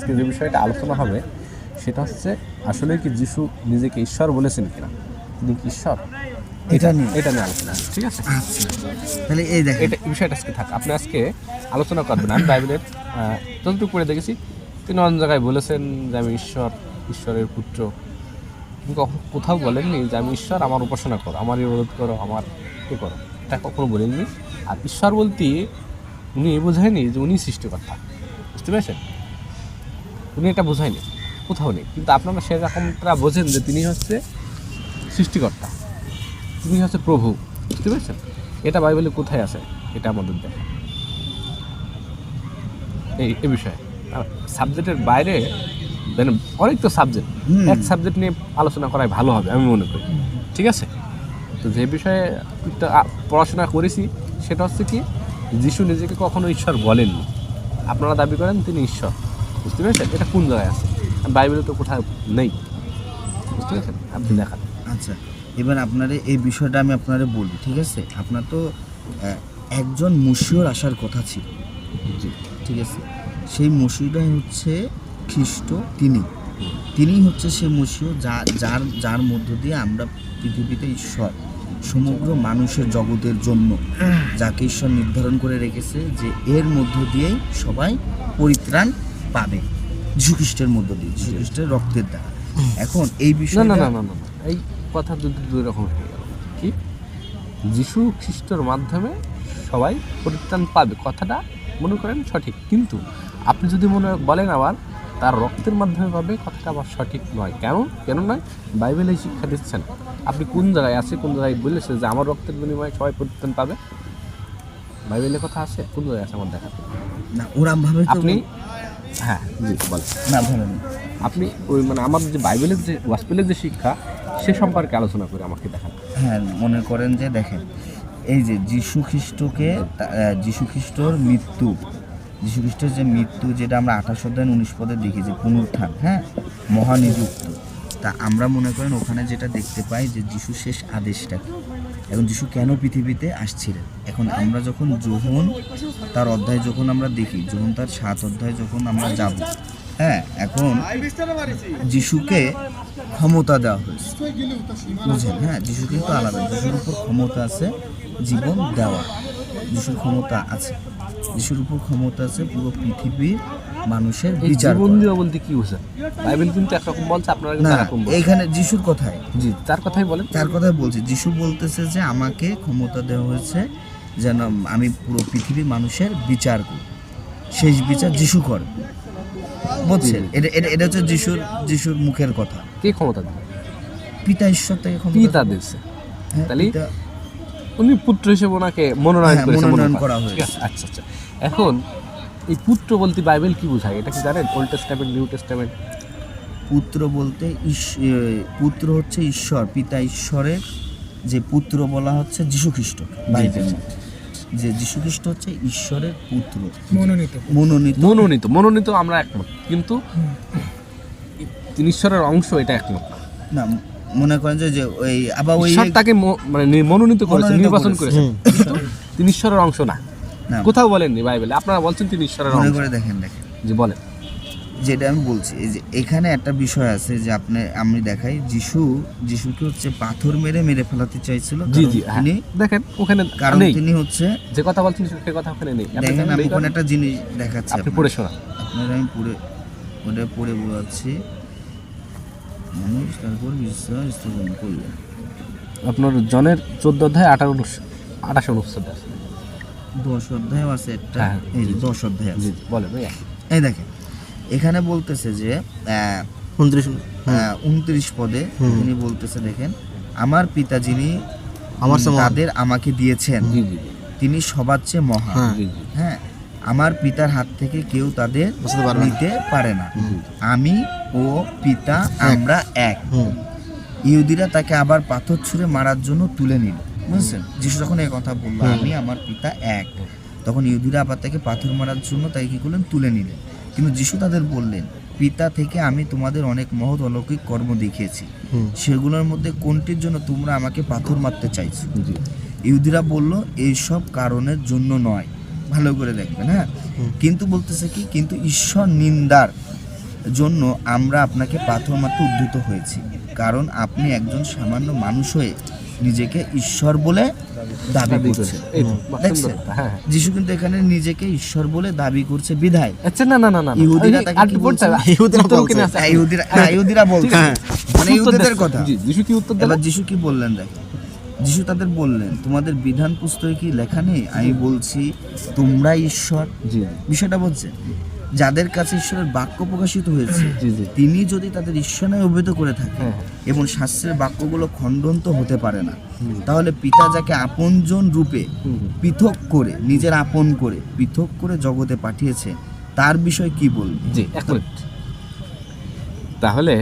আজকে যে বিষয়টা আলোচনা হবে সেটা হচ্ছে আসলে কি যিশু নিজেকে ঈশ্বর বলেছেন কিনা, তিনি কি ঈশ্বর, এটা নিয়ে আলোচনা, ঠিক আছে? তাহলে এই দেখেন এটা বিষয়টা আজকে থাক, আপনি আজকে আলোচনা করবেন। আমি বাইবেলের যতটুকু পড়ে দেখেছি তিনি অন্য জায়গায় বলেছেন যে আমি ঈশ্বরের পুত্র, কোথাও বলেননি যে আমি ঈশ্বর, আমার উপাসনা করো, আমার ইবাদত করো, আমার এ করো, এটা কখনো বলেননি। আর ঈশ্বর বলতে উনি বোঝায়নি যে উনি সৃষ্টিকর্তা, বুঝতে পেরেছেন? উনি এটা বোঝায়নি, কোথাও নেই। কিন্তু আপনারা সেরকমটা বোঝেন যে তিনি হচ্ছে সৃষ্টিকর্তা, তিনি হচ্ছে প্রভু, বুঝতে পেরেছেন? এটা বাইবেলে কোথায় আছে এটা আমাদের দেখা এই বিষয়ে। সাবজেক্টের বাইরে অনেক তো সাবজেক্ট, এক সাবজেক্ট নিয়ে আলোচনা করাই ভালো হবে আমি মনে করি, ঠিক আছে? তো যে বিষয়ে পড়াশোনা করেছি সেটা হচ্ছে কি, যিশু নিজেকে কখনো ঈশ্বর বলেননি, আপনারা দাবি করেন তিনি ঈশ্বর, বুঝতে পেরেছেন? এটা কোন জায়গায় আছে? বাইবেলে তো কোথাও নেই, বুঝতে পেরেছেন? আপনি দেখান। আচ্ছা, এবার আপনারা এই বিষয়টা আমি আপনারা বলি, ঠিক আছে? আপনার তো একজন মসিহর আসার কথা ছিল, ঠিক আছে? সেই মসিহটাই হচ্ছে খ্রিস্ট, তিনি হচ্ছে সেই মসিহ যার মধ্য দিয়ে আমরা পৃথিবীতে ঈশ্বর সমগ্র মানুষের জগতের জন্য যাকে ঈশ্বর নির্ধারণ করে রেখেছে যে এর মধ্য দিয়েই সবাই পরিত্রাণ পাবে, যীশু খ্রিস্টের মধ্য দিয়ে, যীশু খ্রিস্টের রক্তের দ্বারা। এখন এই বিষয়ে না, এই কথা দুই রকম হয়ে গেল। কি যীশু খ্রিস্টের মাধ্যমে সবাই পরিত্রাণ পাবে, কথাটা মনে করেন সঠিক, কিন্তু আপনি যদি বলেন আবার তার রক্তের মাধ্যমে পাবে, কথাটা আবার সঠিক নয়। কেন নয়? বাইবেলে শিক্ষা দিচ্ছেন। আপনি কোন জায়গায় আছে, কোন জায়গায় বলেছে যে আমার রক্তের বিনিময়ে সবাই পরিত্রাণ পাবে? বাইবেলের কথা আছে? কোন জায়গায় আছে আমার দেখা না, ওরা ভাবে আপনি হ্যাঁ জি বলেন না, ভালো না, আপনি ওই আমার যে বাইবেলের যে গসপেলের যে শিক্ষা সে সম্পর্কে আলোচনা করে আমাকে দেখান। হ্যাঁ, মনে করেন যে দেখেন এই যে যীশু খ্রিস্টর মৃত্যু, যীশু খ্রিস্টের যে মৃত্যু, যেটা আমরা 28 অধ্যায় 19 পদে দেখি যে পুনরুত্থান, হ্যাঁ, মহানিযুক্ত, তা আমরা মনে করেন ওখানে যেটা দেখতে পাই যে যীশু শেষ আদেশটা কি, এখন যীশু কেন পৃথিবীতে আসছিলেন। এখন আমরা যখন যোহন তার অধ্যায় যখন আমরা দেখি, যোহন তার 7 অধ্যায় যখন আমরা যাব, হ্যাঁ, এখন যিশুকে ক্ষমতা দেওয়া হয়েছে, বুঝলেন? হ্যাঁ, যিশু কিন্তু আলাদা, যিশুর উপর ক্ষমতা আছে জীবন দেওয়া, যিশুর ক্ষমতা আছে, যিশুর উপর ক্ষমতা আছে পুরো পৃথিবীর মানুষের বিচার জীবন দেওয়া বলতে কি বুঝেন? বাইবেল কিন্তু একরকম বলছে, আপনারা কিন্তু এরকম বলছেন। এইখানে যিশুর কথাই, জি তার কথাই বলেন, তার কথাই বলছি। যিশু বলতেছে যে আমাকে ক্ষমতা দেওয়া হয়েছে যেন আমি পুরো পৃথিবীর মানুষের বিচার করি, শেষ বিচার যিশু করে, বুঝছেন? এটা হচ্ছে যিশুর মুখের কথা। কে ক্ষমতা দেয়? পিতা ঈশ্বর থেকে পিতা দিয়েছে, হ্যাঁ, তাহলে উনি পুত্র হিসেবে ওনাকে মনোনয়ন করা হয়েছে। আচ্ছা, এখন এই পুত্র বলতে বাইবেল কি বোঝায় এটা কি জানেন? Old testament, new testament. পুত্র বলতে পুত্র হচ্ছে ঈশ্বর, পিতা ঈশ্বরের যে পুত্র বলা হচ্ছে যীশু খ্রিস্ট, বাইবেলে যে যীশু খ্রিস্ট হচ্ছে ঈশ্বরের পুত্র, মনোনীত। আমরা একমত, কিন্তু তিনি ঈশ্বরের অংশ, এটা একমত না। মনে করেন যে ওই আবার ওই তাকে মানে মনোনীত করেছে, নির্বাচন করেছে, কিন্তু তিনি ঈশ্বরের অংশ না, কোথাও বলেননি বাইবেলে। আপনারা বলছেন তিনি ঈশ্বরের অংশ। করে দেখেন জি বলেন। যেটা আমি বলছি এই যে এখানে একটা বিষয় আছে যে আমি দেখাই, যিশুকে হচ্ছে পাথর মেরে ফেলাতে চাইছিল। জি দেখেন ওখানে, কারণ তিনি হচ্ছে যে কথা বলছেন সেই কথা ওখানে নেই। দেখেন আমি ওখানে একটা জিনিস দেখাচ্ছি, আপনি পড়ে শোনান। আপনারা আমি পড়ে বলাচ্ছি। মানুষ তারপর বিশ্বাস স্থাপন করবে। আপনার জনের 14 অধ্যায় 28 অনুচ্ছেদ আছে, 10 অধ্যায় আছে একটা, এই 10 অধ্যায় আছে। বলে ভাইয়া, এই দেখেন এখানে বলতেছে যে 29 পদে তিনি বলতেছে, দেখেন আমার পিতা যিনি তাদের আমাকে দিয়েছেন তিনি সবার চেয়ে মহান, হ্যাঁ, আমার পিতার হাত থেকে কেউ তাদের নিতে পারে না, আমি ও পিতা আমরা এক। ইহুদিরা তাকে আবার পাথর ছুঁড়ে মারার জন্য তুলে নিল, বুঝছেন? যিশু যখন এই কথা বললো আমি আমার পিতা এক, তখন ইহুদিরা আবার তাকে পাথর মারার জন্য তাই কি করলেন, তুলে নিলেন। কিন্তু যিশু তাদের বললেন, পিতা থেকে আমি তোমাদের অনেক মহৎ অলৌকিক কর্ম দেখিয়েছি, সেগুলোর মধ্যে কোনটির জন্য তোমরা আমাকে পাথর মারতে চাইছো? ইহুদিরা বলল এইসব কারণের জন্য নয়, ভালো করে দেখবেন, হ্যাঁ, কিন্তু বলতেছে কি, কিন্তু ঈশ্বর নিন্দার জন্য আমরা আপনাকে পাথর মারতে উদ্ধত হয়েছি, কারণ আপনি একজন সামান্য মানুষ হয়ে নিজেকে ঈশ্বর বলে দাবি করছে। দেখছেন, যিশু কিন্তু এখানে নিজেকে ঈশ্বর বলে দাবি করছে বিধায়। আচ্ছা, না না না না, ইহুদিরা তাকে কি বলছে? ইহুদিরা বলছে, মানে ইহুদিদের কথা। যিশু কি উত্তর দিলেন? এবার যিশু কি বললেন দেখো, যিশু তাদের বললেন, তোমাদের বিধান পুস্তকে কি লেখা নেই আমি বলছি তোমরা ঈশ্বর? বিষয়টা বলছে, যাদের কাছে ঈশ্বরের বাক্য প্রকাশিত হয়েছে তিনি যদি তাদের ঈশ্বর নয় অভিহিত করে থাকে এবং শাস্ত্রের বাক্যগুলো খণ্ডন তো হতে পারে না, তাহলে পিতা যাকে আপনজন রূপে পৃথক করে, নিজের আপন করে পৃথক করে জগতে পাঠিয়েছে তার বিষয়ে কি বলবে? জি, এক মিনিট। তাহলে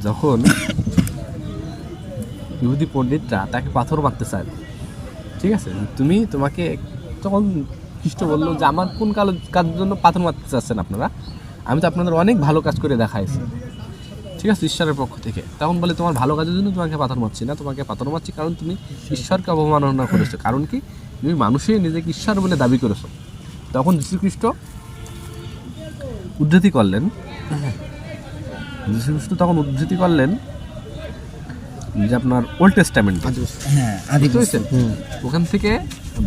যখন ইহুদি পণ্ডিতরা তাকে পাথর মারতে চায়, ঠিক আছে, তোমাকে তখন খ্রিস্ট বললো যে আমার কোন কাজের জন্য পাথর মারতে চাচ্ছেন আপনারা? আমি তো আপনাদের অনেক ভালো কাজ করে দেখাইছি, ঠিক আছে, ঈশ্বরের পক্ষ থেকে। তখন বলে তোমার ভালো কাজের জন্য তোমাকে পাথর মারছি না, তোমাকে পাথর মারছি কারণ তুমি ঈশ্বরকে অবমাননা করেছো। কারণ কি? তুমি মানুষই নিজেকে ঈশ্বর বলে দাবি করেছো। তখন যীশুখ্রিস্ট উদ্ধৃতি করলেন, যীশুখ্রিস্ট তখন উদ্ধৃতি করলেন যে আপনার ওল্ড টেস্টামেন্ট, ওখান থেকে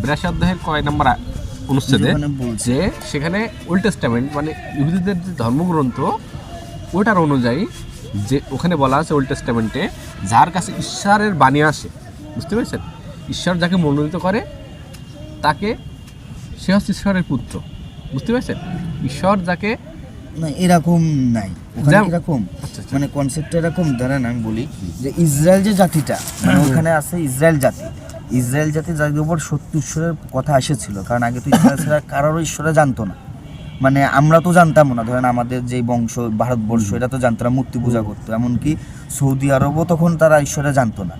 82 অধ্যায়ের কয় নাম্বার অনুচ্ছেদে, যে সেখানে ওল্ড টেস্টামেন্ট মানে ইহুদিদের যে ধর্মগ্রন্থ ওটার অনুযায়ী, যে ওখানে বলা আছে ওল্ড টেস্টামেন্টে যার কাছে ঈশ্বরের বাণী আসে, বুঝতে পেরেছেন, ঈশ্বর যাকে মনোনীত করে তাকে, সে হচ্ছে ঈশ্বরের পুত্র, বুঝতে পেরেছেন। ঈশ্বর যাকে না, এরকম নাই, এরকম মানে কনসেপ্টটা এরকম। ধরেন আমি বলি যে ইসরায়েল যে জাতিটা, মানে ওখানে আছে ইসরায়েল জাতি, ইসরায়েল জাতি যাদের উপর সত্য ঈশ্বরের কথা এসেছিল, কারণ আগে তো ইসরায়েল ছাড়া কারোর ঈশ্বরে জানতো না, মানে আমরা তো জানতাম না। ধরেন আমাদের যে বংশ ভারতবর্ষ, এটা তো জানতো না, মূর্তি পূজা করতো। এমনকি সৌদি আরবও তখন তারা ঈশ্বরে জানতো না,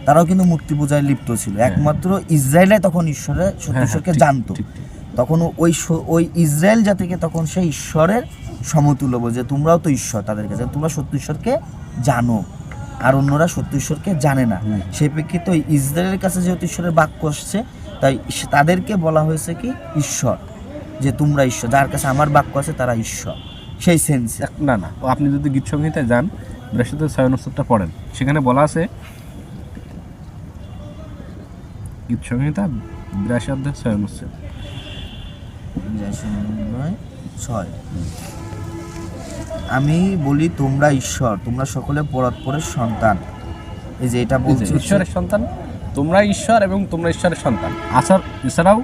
তারাও কিন্তু মূর্তি পূজায় লিপ্ত ছিল। একমাত্র ইসরায়েলে তখন সত্য ঈশ্বরকে জানতো। তখন ওই ইসরায়েল জাতিকে তখন সেই ঈশ্বরের সমতুল্য বলছে, তোমরাও তো ঈশ্বর তাদের কাছে, তোমরা সত্য ঈশ্বরকে জানো, আর অন্যরা সত্য ঈশ্বরকে জানে না। সেই প্রেক্ষিতে ওই ইসরায়েলের কাছে যেহেতু ঈশ্বরের বাক্য আসছে, তাই তাদেরকে বলা হয়েছে কি ঈশ্বর, যে তোমরা ঈশ্বর, যার কাছে আমার বাক্য আছে তারা ঈশ্বর, সেই সেন্স। না না, আপনি যদি গীত সংহিতায় যান, 6 পড়েন, সেখানে বলা আছে, গীত সংহিতা 82 অধ্যায় 6 অনুচ্ছেদ, 6 আমি বলি তোমরা ঈশ্বর, তোমরা সকলে পরস্পরের সন্তান। এই যে এটা বলছে ঈশ্বরের সন্তান, তোমরা ঈশ্বর এবং তোমরা ঈশ্বরের সন্তান। এছাড়াও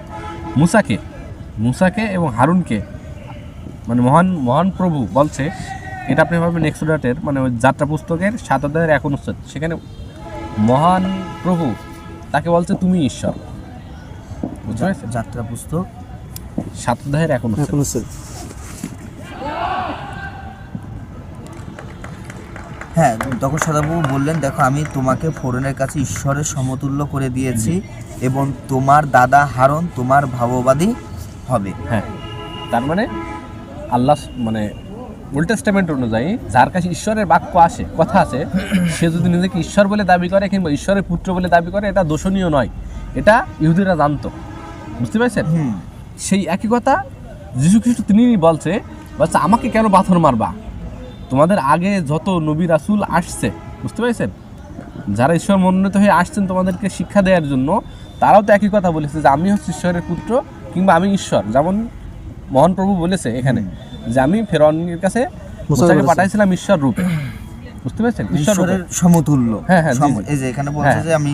মুসাকে এবং হারুনকে, মানে মহান প্রভু বলছে, এটা আপনি ভাববেন এক্সোডাসের মানে ওই যাত্রা পুস্তকের 7 অধ্যায়ের 1 অনুচ্ছেদ, সেখানে মহান প্রভু তাকে বলছে তুমি ঈশ্বর, বুঝতে পেরেছেন? যাত্রা পুস্তক 7 অধ্যায়ের 1 অনুচ্ছেদ। হ্যাঁ, তখন সদাপ্রভু বললেন, দেখো আমি তোমাকে ফোরনের কাছে ঈশ্বরের সমতুল্য করে দিয়েছি এবং তোমার দাদা হারন তোমার ভাববাদী হবে। হ্যাঁ, তার মানে আল্লাহ মানে ওল্ড টেস্টামেন্ট অনুযায়ী যার কাছে ঈশ্বরের বাক্য আসে, কথা আছে, সে যদি নিজেকে ঈশ্বর বলে দাবি করে কিংবা ঈশ্বরের পুত্র বলে দাবি করে, এটা দোষণীয় নয়, এটা ইহুদিরা জানতো, বুঝতে পেরেছেন? সেই একই কথা যীশুখ্রিস্ট তিনি বলছে আমাকে কেন পাথর মারবা? তোমাদের আগে যত নবী রাসূল আসছে, বুঝতে পেরেছেন, যারা ঈশ্বর মনোনীত হয়ে আসছেন তোমাদেরকে শিক্ষা দেওয়ার জন্য, তারাও তো একই কথা বলেছে যে আমি হচ্ছে ঈশ্বরের পুত্র কিংবা আমি ঈশ্বর। যেমন মহান প্রভু বলেছে এখানে যে আমি ফেরাউনের কাছে মুসাকে পাঠাইছিলাম ঈশ্বর রূপে, বুঝতে পেরেছেন, ঈশ্বরের সমতুল্য। হ্যাঁ, এই যে এখানে বলছে যে আমি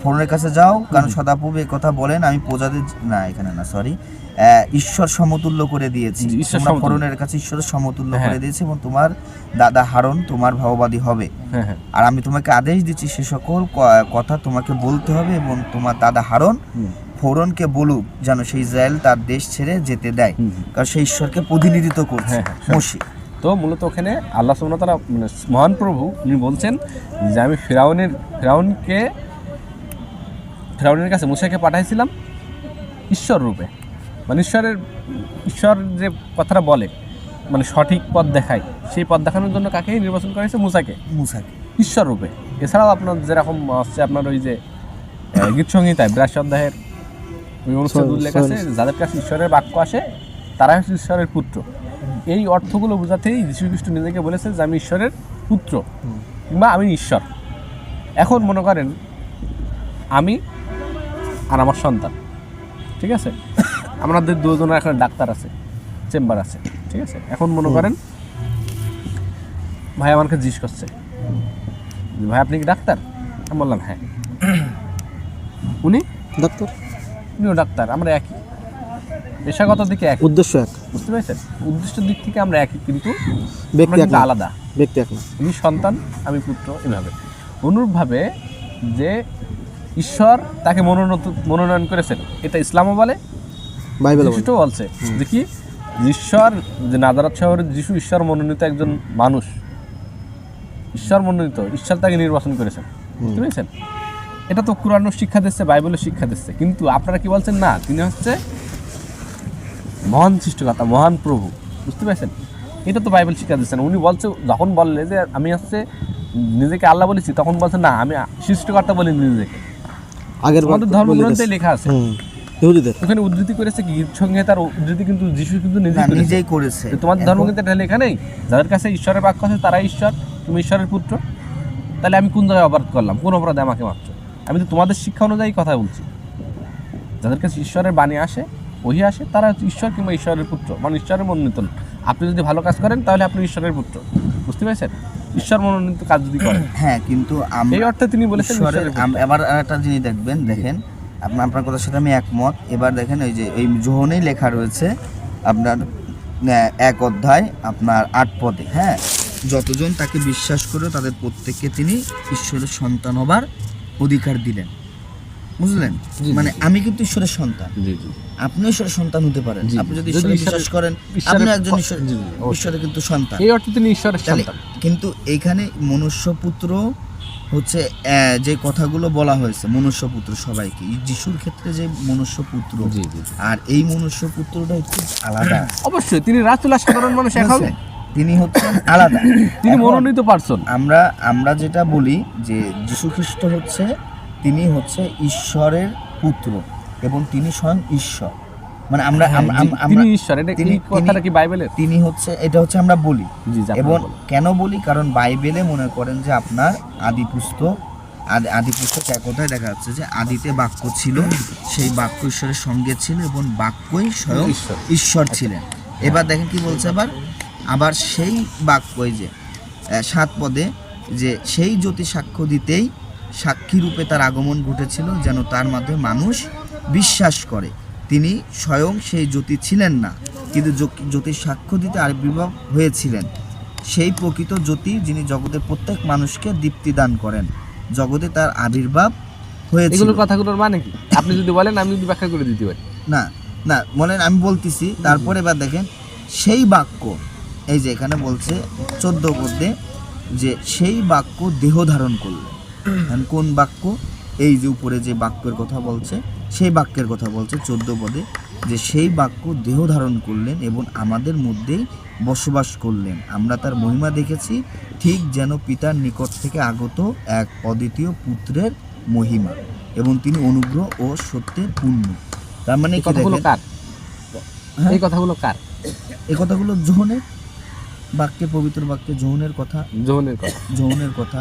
ফেরাউনের কাছে যাও, কারণ সদাপ্রভু এই কথা বলেন, আমি প্রজাদের না, এখানে না, সরি, ঈশ্বর সমতুল্য করে দিয়েছি, তোমরা ফেরাউনের কাছে ঈশ্বরের সমতুল্য করে দিয়েছি এবং তোমার দাদা হারন তোমার ভাববাদী হবে। আর আমি তোমাকে আদেশ দিচ্ছি সে সকল কথা তোমাকে বলতে হবে এবং তোমার দাদা হারন ফেরাউনকে বলুক যেন সেই ইসরায়েল তার দেশ ছেড়ে যেতে দেয়, কারণ সেই ঈশ্বরকে প্রতিনিধিত্ব করছে মোশে। তো মূলত ওখানে আল্লাহ সুবহানাহু ওয়া তাআলা মানে মহান প্রভু উনি বলছেন যে আমি ফেরাউনের কাছে মুসাকে পাঠাইছিলাম ঈশ্বর রূপে, মানে ঈশ্বর যে কথাটা বলে, মানে সঠিক পথ দেখায়, সেই পথ দেখানোর জন্য কাকেই নির্বাচন করেছে? মুসাকে ঈশ্বর রূপে। এছাড়াও আপনার যেরকম হচ্ছে আপনার ওই যে গীত সংহিতায় 82 অধ্যায়ের ওই অনুচ্ছেদ উল্লেখ আছে, যাদের কাছে ঈশ্বরের বাক্য আসে তারা হচ্ছে ঈশ্বরের পুত্র, এই অর্থগুলো বোঝাতেই যীশু খ্রিস্ট নিজেকে বলেছেন যে আমি ঈশ্বরের পুত্র কিংবা আমি ঈশ্বর। এখন মনে করেন আমি আর আমার সন্তান, ঠিক আছে, আমাদের দুজনের এখন ডাক্তার আছে, চেম্বার আছে, ঠিক আছে। এখন মনে করেন ভাই আমাকে জিজ্ঞেস করছে, ভাই আপনি কি ডাক্তার? আমি বললাম হ্যাঁ। উনি ডাক্তার, উনিও ডাক্তার, আমরা একই, পেশাগত দিকে এক, উদ্দেশ্য এক, বুঝতে পেরেছেন? উদ্দেশ্যের দিক থেকে আমরা একই, কিন্তু ব্যক্তি আমরা এক কিন্তু না। আলাদা। ব্যক্তি এক না। উনি সন্তান, আমি পুত্র, এভাবে। অনুরূপভাবে যে ঈশ্বর তাকে মনোনয়ন করেছেন, এটা ইসলামও বলে, বাইবেল বলে। যিশুও বলছে যে কি, ঈশ্বর যে নাজারত শহরের যিশু ঈশ্বর মনোনীত একজন মানুষ, ঈশ্বর মনোনীত, ঈশ্বর তাকে নির্বাচন করেছেন, বুঝতে পেরেছেন? এটা তো কুরআনও শিক্ষা দিচ্ছে, বাইবেলও শিক্ষা দিচ্ছে, কিন্তু আপনারা কি বলছেন না তিনি হচ্ছে মহান সৃষ্টিকর্তা, মহান প্রভু, বুঝতে পেরেছেন? এটা তো বাইবেল শিক্ষা দিচ্ছে না। উনি বলছে, যখন বললে যে আমি হচ্ছে নিজেকে আল্লাহ বলেছি, তখন বলছে না আমি সৃষ্টিকর্তা বলি নিজেকে। আগের আমাদের ধর্মগ্রন্থে লেখা আছে, ইহুদিদের ওখানে উদ্ধৃতি করেছে কি গীত সংহিতার উদ্ধৃতি, কিন্তু যিশু কিন্তু নিজেই করেছে। তোমাদের ধর্মগ্রন্থে এটা লেখা নেই যাদের কাছে ঈশ্বরের বাক্য আছে তারাই ঈশ্বর, তুমি ঈশ্বরের পুত্র। তাহলে আমি কোন জায়গায় অপরাধ করলাম? কোন অপরাধে আমাকে মারছ? আমি তো তোমাদের শিক্ষা অনুযায়ী কথা বলছি। যাদের কাছে ঈশ্বরের বাণী আসে, ওহি আসে, তারা ঈশ্বর কিংবা ঈশ্বরের পুত্র, মানে ঈশ্বরের মনোনীত। আপনি যদি ভালো কাজ করেন তাহলে আপনি ঈশ্বরের পুত্র, বুঝতে পেরেছেন? ঈশ্বর মনোনীত কাজ যদি করেন, হ্যাঁ, কিন্তু এই অর্থে তিনি বলেছেন ঈশ্বরের পুত্র। এবার একটা জিনিস দেখেন, আপনার কথার সাথে আমি একমত। এবার দেখেন ওই যে এই জোহনেই লেখা রয়েছে আপনার 1 অধ্যায় আপনার 8 পদে, হ্যাঁ, যতজন তাকে বিশ্বাস করে তাদের প্রত্যেককে তিনি ঈশ্বরের সন্তান হবার অধিকার দিলেন। বুঝলেন? মানে আমি কিন্তু ঈশ্বরের সন্তান, আপনি ঈশ্বরের সন্তান হতে পারেন। আপনি যদি ঈশ্বরে বিশ্বাস করেন, আপনি একজন ঈশ্বরের কিন্তু সন্তান, এই অর্থে তিনি ঈশ্বরের সন্তান। কিন্তু এইখানে মনুষ্যপুত্র হচ্ছে যে কথাগুলো বলা হয়েছে, মনুষ্যপুত্র সবাইকে, যিশুর ক্ষেত্রে যে মনুষ্যপুত্র, আর এই মনুষ্যপুত্রটা একটু আলাদা। অবশ্যই তিনি রাসূল, সাধারণ মানুষ, এখন তিনি হচ্ছেন আলাদা, তিনি মনোনীত পারসন। আমরা যেটা বলি যে যিশু খ্রিস্ট হচ্ছে, তিনি হচ্ছে ঈশ্বরের পুত্র এবং তিনি স্বয়ং ঈশ্বর। মানে আমরা তিনি ঈশ্বর, এটা এই কথাটা কি বাইবেলের? তিনি হচ্ছে, এটা হচ্ছে আমরা বলি। এবং কেন বলি? কারণ বাইবেলে মনে করেন যে আপনার আদি পুস্তক 1 কথায় দেখা যাচ্ছে যে আদিতে বাক্য ছিল, সেই বাক্য ঈশ্বরের সঙ্গে ছিল এবং বাক্যই স্বয়ং ঈশ্বর ছিলেন। এবার দেখেন কি বলছে, আবার সেই বাক্যই যে 7 পদে, যে সেই জ্যোতি সাক্ষ্য দিতেই সাক্ষী রূপে তার আগমন ঘটেছিল, যেন তার মাধ্যমে মানুষ বিশ্বাস করে। তিনি স্বয়ং সেই জ্যোতি ছিলেন না, কিন্তু জ্যোতির সাক্ষ্য দিতে আবির্ভাব হয়েছিলেন। সেই প্রকৃত জ্যোতি, যিনি জগতের প্রত্যেক মানুষকে দীপ্তি দান করেন। জগতে তার আবির্ভাব হয়েছিল। এগুলোর কথাগুলোর মানে কি আপনি যদি বলেন, আমি যদি ব্যাখ্যা করে দিতে পারি। না বলেন, আমি বলতেছি। তারপরে এবার দেখেন সেই বাক্য, এই যে এখানে বলছে 14 পদে যে সেই বাক্য দেহ ধারণ করলেন। কোন বাক্য? এই যে উপরে যে বাক্যের কথা বলছে, সেই বাক্যের কথা বলছে 14 পদে, যে সেই বাক্য দেহ ধারণ করলেন এবং আমাদের মধ্যেই বসবাস করলেন। আমরা তার মহিমা দেখেছি, ঠিক যেন পিতার নিকট থেকে আগত এক অদ্বিতীয় পুত্রের মহিমা, এবং তিনি অনুগ্রহ ও সত্যের পূর্ণ। তার মানে এই কথাগুলো কার? এই কথাগুলো কার? এই কথাগুলো যোহনের বাক্যে, পবিত্র বাক্যে যোহনের কথা। যোহনের কথা।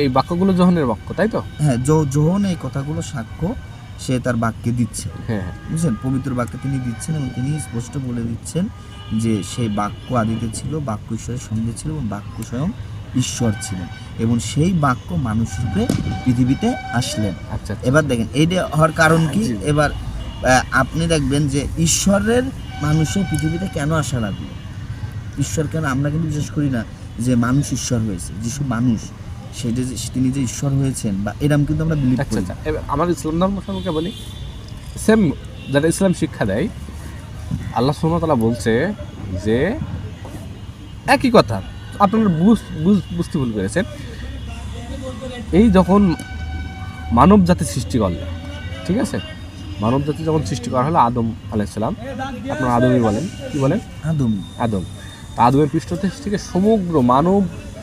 এই বাক্যগুলো যোহনের বাক্য, তাই তো? হ্যাঁ, যোহন এই কথাগুলো সাক্ষ্য সে তার বাক্যে দিচ্ছে। হ্যাঁ, বুঝছেন? পবিত্র বাক্যে তিনি দিচ্ছেন এবং তিনি স্পষ্ট বলে দিচ্ছেন যে সেই বাক্য আদিতে ছিল, বাক্য ঈশ্বরের সঙ্গে ছিল এবং বাক্য স্বয়ং ঈশ্বর ছিলেন, এবং সেই বাক্য মানুষ রূপে পৃথিবীতে আসলেন। আচ্ছা, এবার দেখেন এইটা হওয়ার কারণ কি। এবার আপনি দেখবেন যে ঈশ্বরের মানুষের পৃথিবীতে কেন আসা লাগলো? ঈশ্বর কেন? আমরা কিন্তু বিশ্বাস করি না যে মানুষ ঈশ্বর হয়েছে, যিশু মানুষ, সেটা তিনি যে ঈশ্বর হয়েছেন বা এরকম কিন্তু আমরা বিলিভ করি। আচ্ছা, আমার ইসলাম ধর্ম সম্পর্কে বলি, সেম যেটা ইসলাম শিক্ষা দেয়, আল্লাহ সুবহানাহু ওয়া তাআলা বলছে যে একই কথা, আপনারা বুঝতে ভুল করেছেন। এই যখন মানব জাতি সৃষ্টি করলেন, ঠিক আছে, মানব জাতি যখন সৃষ্টি করা হলো আদম আলাইহিস সালাম, আপনারা আদমই বলেন, কি বলেন? আদম। আদমের পৃষ্ঠদেশ থেকে সমগ্র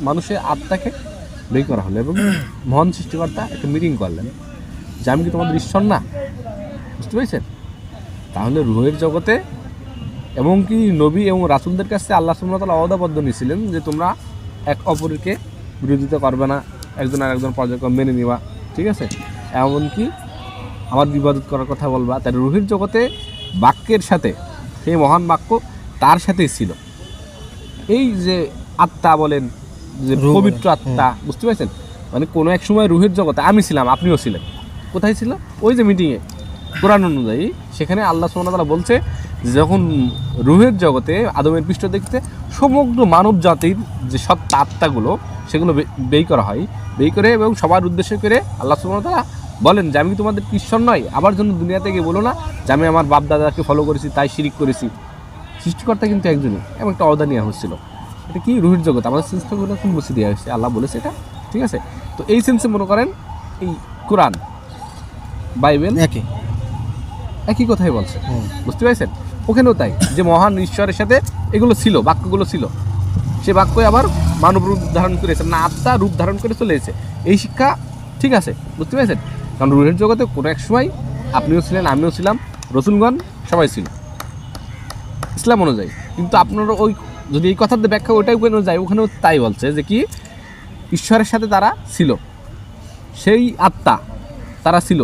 মানুষের আত্মাকে বের করা হলো এবং মহান সৃষ্টিকর্তা একটা মিটিং করলেন যে আমি কি তোমাদের ঈশ্বর না? বুঝতে পেরেছেন? তাহলে রুহের জগতে এবং কি নবী এবং রাসূলদের কাছে আল্লাহ সুবহানাহু ওয়া তাআলা ওয়াদাবদ্ধ নিয়েছিলেন যে তোমরা এক অপরকে বিরোধিতা করবে না, একজন আর একজন পর্যায়ক্রম মেনে নিবা, ঠিক আছে, এমনকি আমার ইবাদত করার কথা বলবা। তার রুহের জগতে বাক্যের সাথে, সেই মহান বাক্য তার সাথেই ছিল। এই যে আত্মা বলেন, যে পবিত্র আত্মা, বুঝতে পারছেন, মানে কোনো এক সময় রুহের জগতে আমি ছিলাম, আপনিও ছিলেন। কোথায় ছিল? ওই যে মিটিংয়ে কোরআন অনুযায়ী সেখানে আল্লাহ সুবহানাহু ওয়া তাআলা বলছে যে যখন রুহের জগতে আদমের পৃষ্ঠ দেখতে সমগ্র মানব জাতির যে সত্তা আত্মাগুলো সেগুলো বেই করা হয়, বেই করে এবং সবার উদ্দেশ্য করে আল্লাহ সুবহানাহু ওয়া তাআলা বলেন যে আমি কি তোমাদের ঈশ্বর নয়? আবার জন্য দুনিয়া থেকে বলো না যে আমি আমার বাপ দাদাকে ফলো করেছি তাই শিরিক করেছি। সৃষ্টিকর্তা কিন্তু একজনই, এবং একটা অদা নেওয়া হচ্ছিল। এটা কি? রুহের জগৎ। আমাদের সেন্সগুলো এখন মুছে দেওয়া হয়েছে, আল্লাহ বলেছে এটা, ঠিক আছে। তো এই সেন্সে মনে করেন এই কোরআন বাইবেল একই কথাই বলছে, বুঝতে পারছেন? ওখানেও তাই, যে মহান ঈশ্বরের সাথে এগুলো ছিল, বাক্যগুলো ছিল, সে বাক্যই আবার মানব রূপ ধারণ করেছে, না আত্মা রূপ ধারণ করে চলে এসেছে। এই শিক্ষা ঠিক আছে, বুঝতে পেরেছেন? কারণ রুহের জগতে কোনো এক সময় আপনিও ছিলেন, আমিও ছিলাম, রসুলগণ সবাই ছিল ইসলাম অনুযায়ী। কিন্তু আপনারা ওই যদি এই কথার ব্যাখ্যা ওইটাই ওখানে যায়, ওখানেও তাই বলছে যে কি ঈশ্বরের সাথে তারা ছিল, সেই আত্মা তারা ছিল,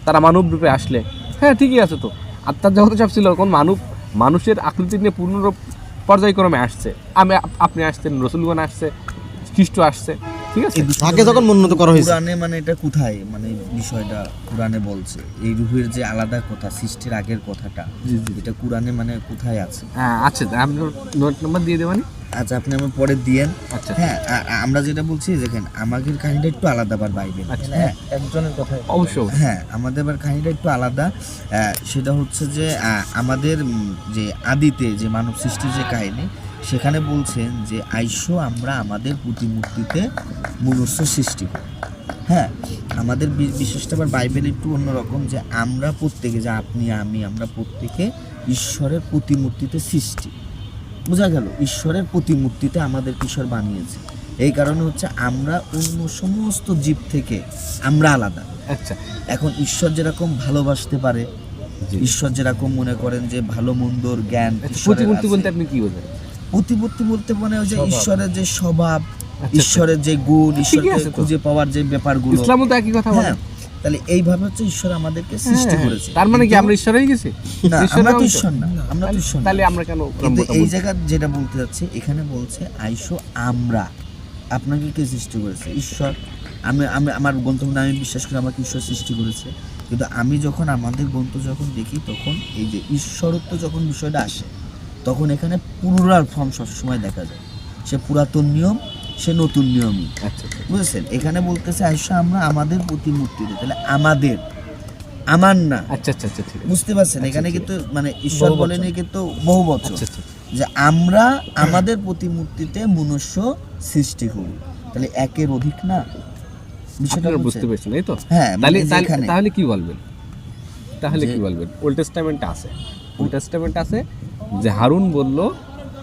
তারা মানব রূপে আসলে, হ্যাঁ ঠিকই আছে, তো আত্মার জগতে সব ছিল, এখন মানুষের আকৃতি নিয়ে পূর্ণ পর্যায়ক্রমে আসছে। আপনি আসছেন, রসুলগণ আসছে, খ্রিস্ট আসছে, ঠিক আছে। তাকে যখন উন্নত করা হয়েছে কোরআনে, মানে এটা কোথায়, মানে বিষয়টা কোরআনে বলছে এই রুহের যে আলাদা কথা, সৃষ্টির আগের কথাটা, এটা কোরআনে মানে কোথায় আছে? হ্যাঁ আচ্ছা, আপনি নোট নাম্বার দিয়ে দেবেন। আচ্ছা, আপনি আমার পরে দিয়েন। আচ্ছা, হ্যাঁ, আমরা যেটা বলছি দেখেন, আমাদের কাহিনীটা একটু আলাদা, আবার বাইবেল, হ্যাঁ একজনের কথা অবশ্যই, হ্যাঁ আমাদের আবার কাহিনীটা একটু আলাদা। সেটা হচ্ছে যে আমাদের যে আদিতে যে মানব সৃষ্টির যে কাহিনী, সেখানে বলছেন যে আইসো আমরা আমাদের প্রতিমূর্তিতে মনুষ্য সৃষ্টি করি। হ্যাঁ, আমাদের বিশেষটা আবার বাইবেল একটু অন্যরকম, যে আমরা প্রত্যেকে, যে আপনি আমি, আমরা প্রত্যেকে ঈশ্বরের প্রতিমূর্তিতে সৃষ্টি। বোঝা গেল? ঈশ্বরের প্রতিমূর্তিতে আমাদের ঈশ্বর বানিয়েছে। এই কারণে হচ্ছে আমরা অন্য সমস্ত জীব থেকে আমরা আলাদা। আচ্ছা, এখন ঈশ্বর যেরকম ভালোবাসতে পারে, ঈশ্বর যেরকম মনে করেন যে ভালো মন্দর জ্ঞান, প্রতিমূর্তি বলতে আপনি কি বোঝেন? প্রতিমূর্তি বলতে মানে ওই যে ঈশ্বরের যে স্বভাব, ঈশ্বরের যে গুণ, ঈশ্বরকে খুঁজে পাওয়ার যে ব্যাপারগুলো, ইসলামও তো একই কথা বলে। তাহলে এইভাবে হচ্ছে ঈশ্বর আমাদেরকে সৃষ্টি করেছে। তার মানে কি আমরা ঈশ্বর হয়ে গেছি? না, আমরা তো ঈশ্বর না, আমরা তো ঈশ্বর না। তাহলে আমরা কেন? কিন্তু এই জায়গা যেটা বলতে যাচ্ছে, এখানে বলছে আইসো আমরা, আপনাকে কে সৃষ্টি করেছে? ঈশ্বর। আমি আমার গন্তব্য আমি বিশ্বাস করি আমাকে ঈশ্বর সৃষ্টি করেছে, কিন্তু আমি যখন আমাদের গ্রন্থ যখন দেখি, তখন এই যে ঈশ্বরত্ব যখন বিষয়টা আসে, তখন এখানে পুনরার ফর্ম সবসময় দেখা যায়। সে পুরাতন নিয়ম, সে নতুন নিয়মই। আচ্ছা, বুঝেছেন? এখানে বলতেছে আইসা আমরা আমাদের প্রতিমূর্তিতে, তাহলে আমাদের, আমার না। আচ্ছা আচ্ছা আচ্ছা, ঠিক আছে, বুঝতে পারছেন? এখানে কিন্তু মানে ঈশ্বর বলেনি, কিন্তু বহু বচন, আচ্ছা আচ্ছা, যে আমরা আমাদের প্রতিমূর্তিতে মনুষ্য সৃষ্টি করি। তাহলে একের অধিক না বিষয়টা, বুঝতে পেরেছেন? এই তো। হ্যাঁ, তাহলে কি বলবেন? তাহলে কি বলবেন? ওল্ড টেস্টামেন্টে আছে, ওল্ড টেস্টামেন্টে আছে যে হারুন বলল,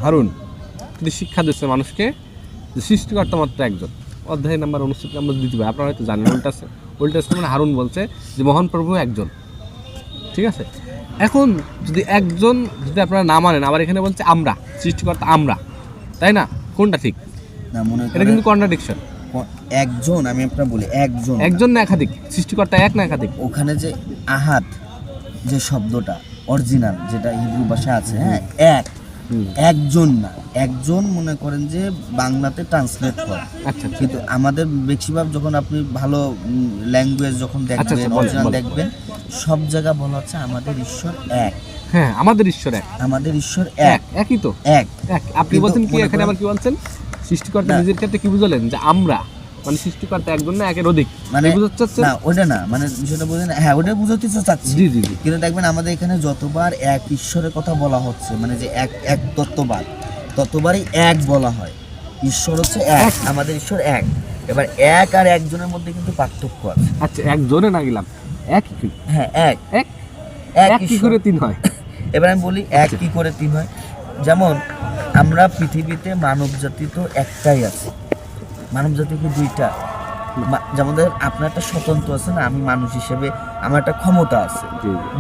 হারুন তিনি শিক্ষা দিচ্ছে মানুষকে যে সৃষ্টিকর্তা মাত্র একজন। অধ্যায় নাম্বার 59 আমরা দিতে পারি, আপনারা হয়তো জানেন। ওল্ড টেস্টামেন্টে হারুন বলছে যে মহান প্রভু একজন, ঠিক আছে। এখন যদি একজন, যদি আপনারা না মানেন, আবার এখানে বলছে আমরা, সৃষ্টিকর্তা আমরা, তাই না? কোনটা ঠিক? না, মনে এটা কিন্তু কন্ট্রাডিকশন। একজন, আমি আপনার বলি একজন না একাধিক? সৃষ্টিকর্তা এক না একাধিক? ওখানে যে আহাদ যে শব্দটা অরিজিনাল, যেটা হিব্রু ভাষা আছে, হ্যাঁ এক, একজন না, একজন মনে করেন যে বাংলাতে ট্রান্সলেট করে। আচ্ছা, কিন্তু আমাদের বেশিরভাগ যখন আপনি ভালো ল্যাঙ্গুয়েজ যখন দেখবেন, অরিজিনাল দেখবেন, সব জায়গা বলা হচ্ছে আমাদের ঈশ্বর এক। হ্যাঁ, আমাদের ঈশ্বর এক, আমাদের ঈশ্বর এক, একই তো, এক। আপনি বলছেন কি এখানে? আবার কি বলছেন? সৃষ্টিকর্তা নিজের ক্ষেত্রে কি বুঝলেন যে আমরা, মানে সৃষ্টিকর্তা একজন না একের অধিক, মানে বুঝতে চাচ্ছেন? না, ওটা না, মানে বিষয়টা বুঝেন? হ্যাঁ, ওটা বুঝাতে চাচ্ছি। জি জি জি। কিন্তু দেখবেন আমাদের এখানে যতবার এক ঈশ্বরের কথা বলা হচ্ছে, মানে যে এক এক তত্ত্ববাদ, ততবারই এক বলা হয়। ঈশ্বর হচ্ছে এক, আমাদের ঈশ্বর এক। এবার এক আর একজনের মধ্যে কিন্তু পার্থক্য আছে। আচ্ছা, একজনে না গেলাম, এক কি? হ্যাঁ, এক এক এক কি করে তিন হয়? এবার আমি বলি এক কি করে তিন হয়। যেমন আমরা পৃথিবীতে মানব জাতি তো একটাই আছে, মানব জাতি কি দুইটা? যেমন আপনার একটা স্বতন্ত্র আছে না, আমি মানুষ হিসেবে আমার একটা ক্ষমতা আছে।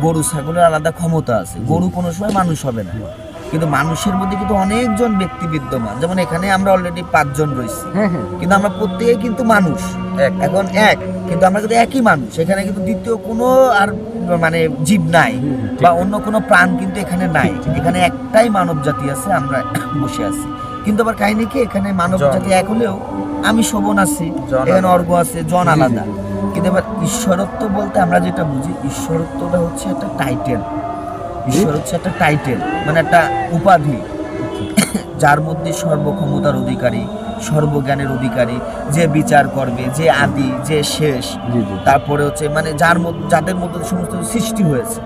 গরু ছাগলের আলাদা ক্ষমতা আছে, গরু কোনো সময় মানুষ হবে না, কিন্তু মানুষের মধ্যে কিন্তু অনেকজন ব্যক্তি বিদ্যমান, যেমন এখানে আমরা অলরেডি 5 জন রয়েছি, কিন্তু আমরা প্রত্যেকে কিন্তু মানুষ এখন এক, কিন্তু আমরা কিন্তু একই মানুষ। এখানে কিন্তু দ্বিতীয় কোনো আর মানে জীব নাই বা অন্য কোনো প্রাণ কিন্তু এখানে নাই, এখানে একটাই মানব জাতি আছে, আমরা বসে আছি। কিন্তু আবার কাহিনী কি, এখানে মানব জাতি এক হলেও আমি শোভন আছি, এখানে অর্ঘ আছে, জন আলাদা। কিন্তু এবার ঈশ্বরত্ব বলতে আমরা যেটা বুঝি, ঈশ্বরত্বটা হচ্ছে একটা টাইটেল। ঈশ্বর হচ্ছে একটা টাইটেল, মানে একটা উপাধি, যার মধ্যে সর্বক্ষমতার অধিকারী, সর্বজ্ঞানের অধিকারী, যে বিচার করবে, যে আদি, যে শেষ, তারপরে হচ্ছে মানে যাদের মধ্যে সমস্ত সৃষ্টি হয়েছে,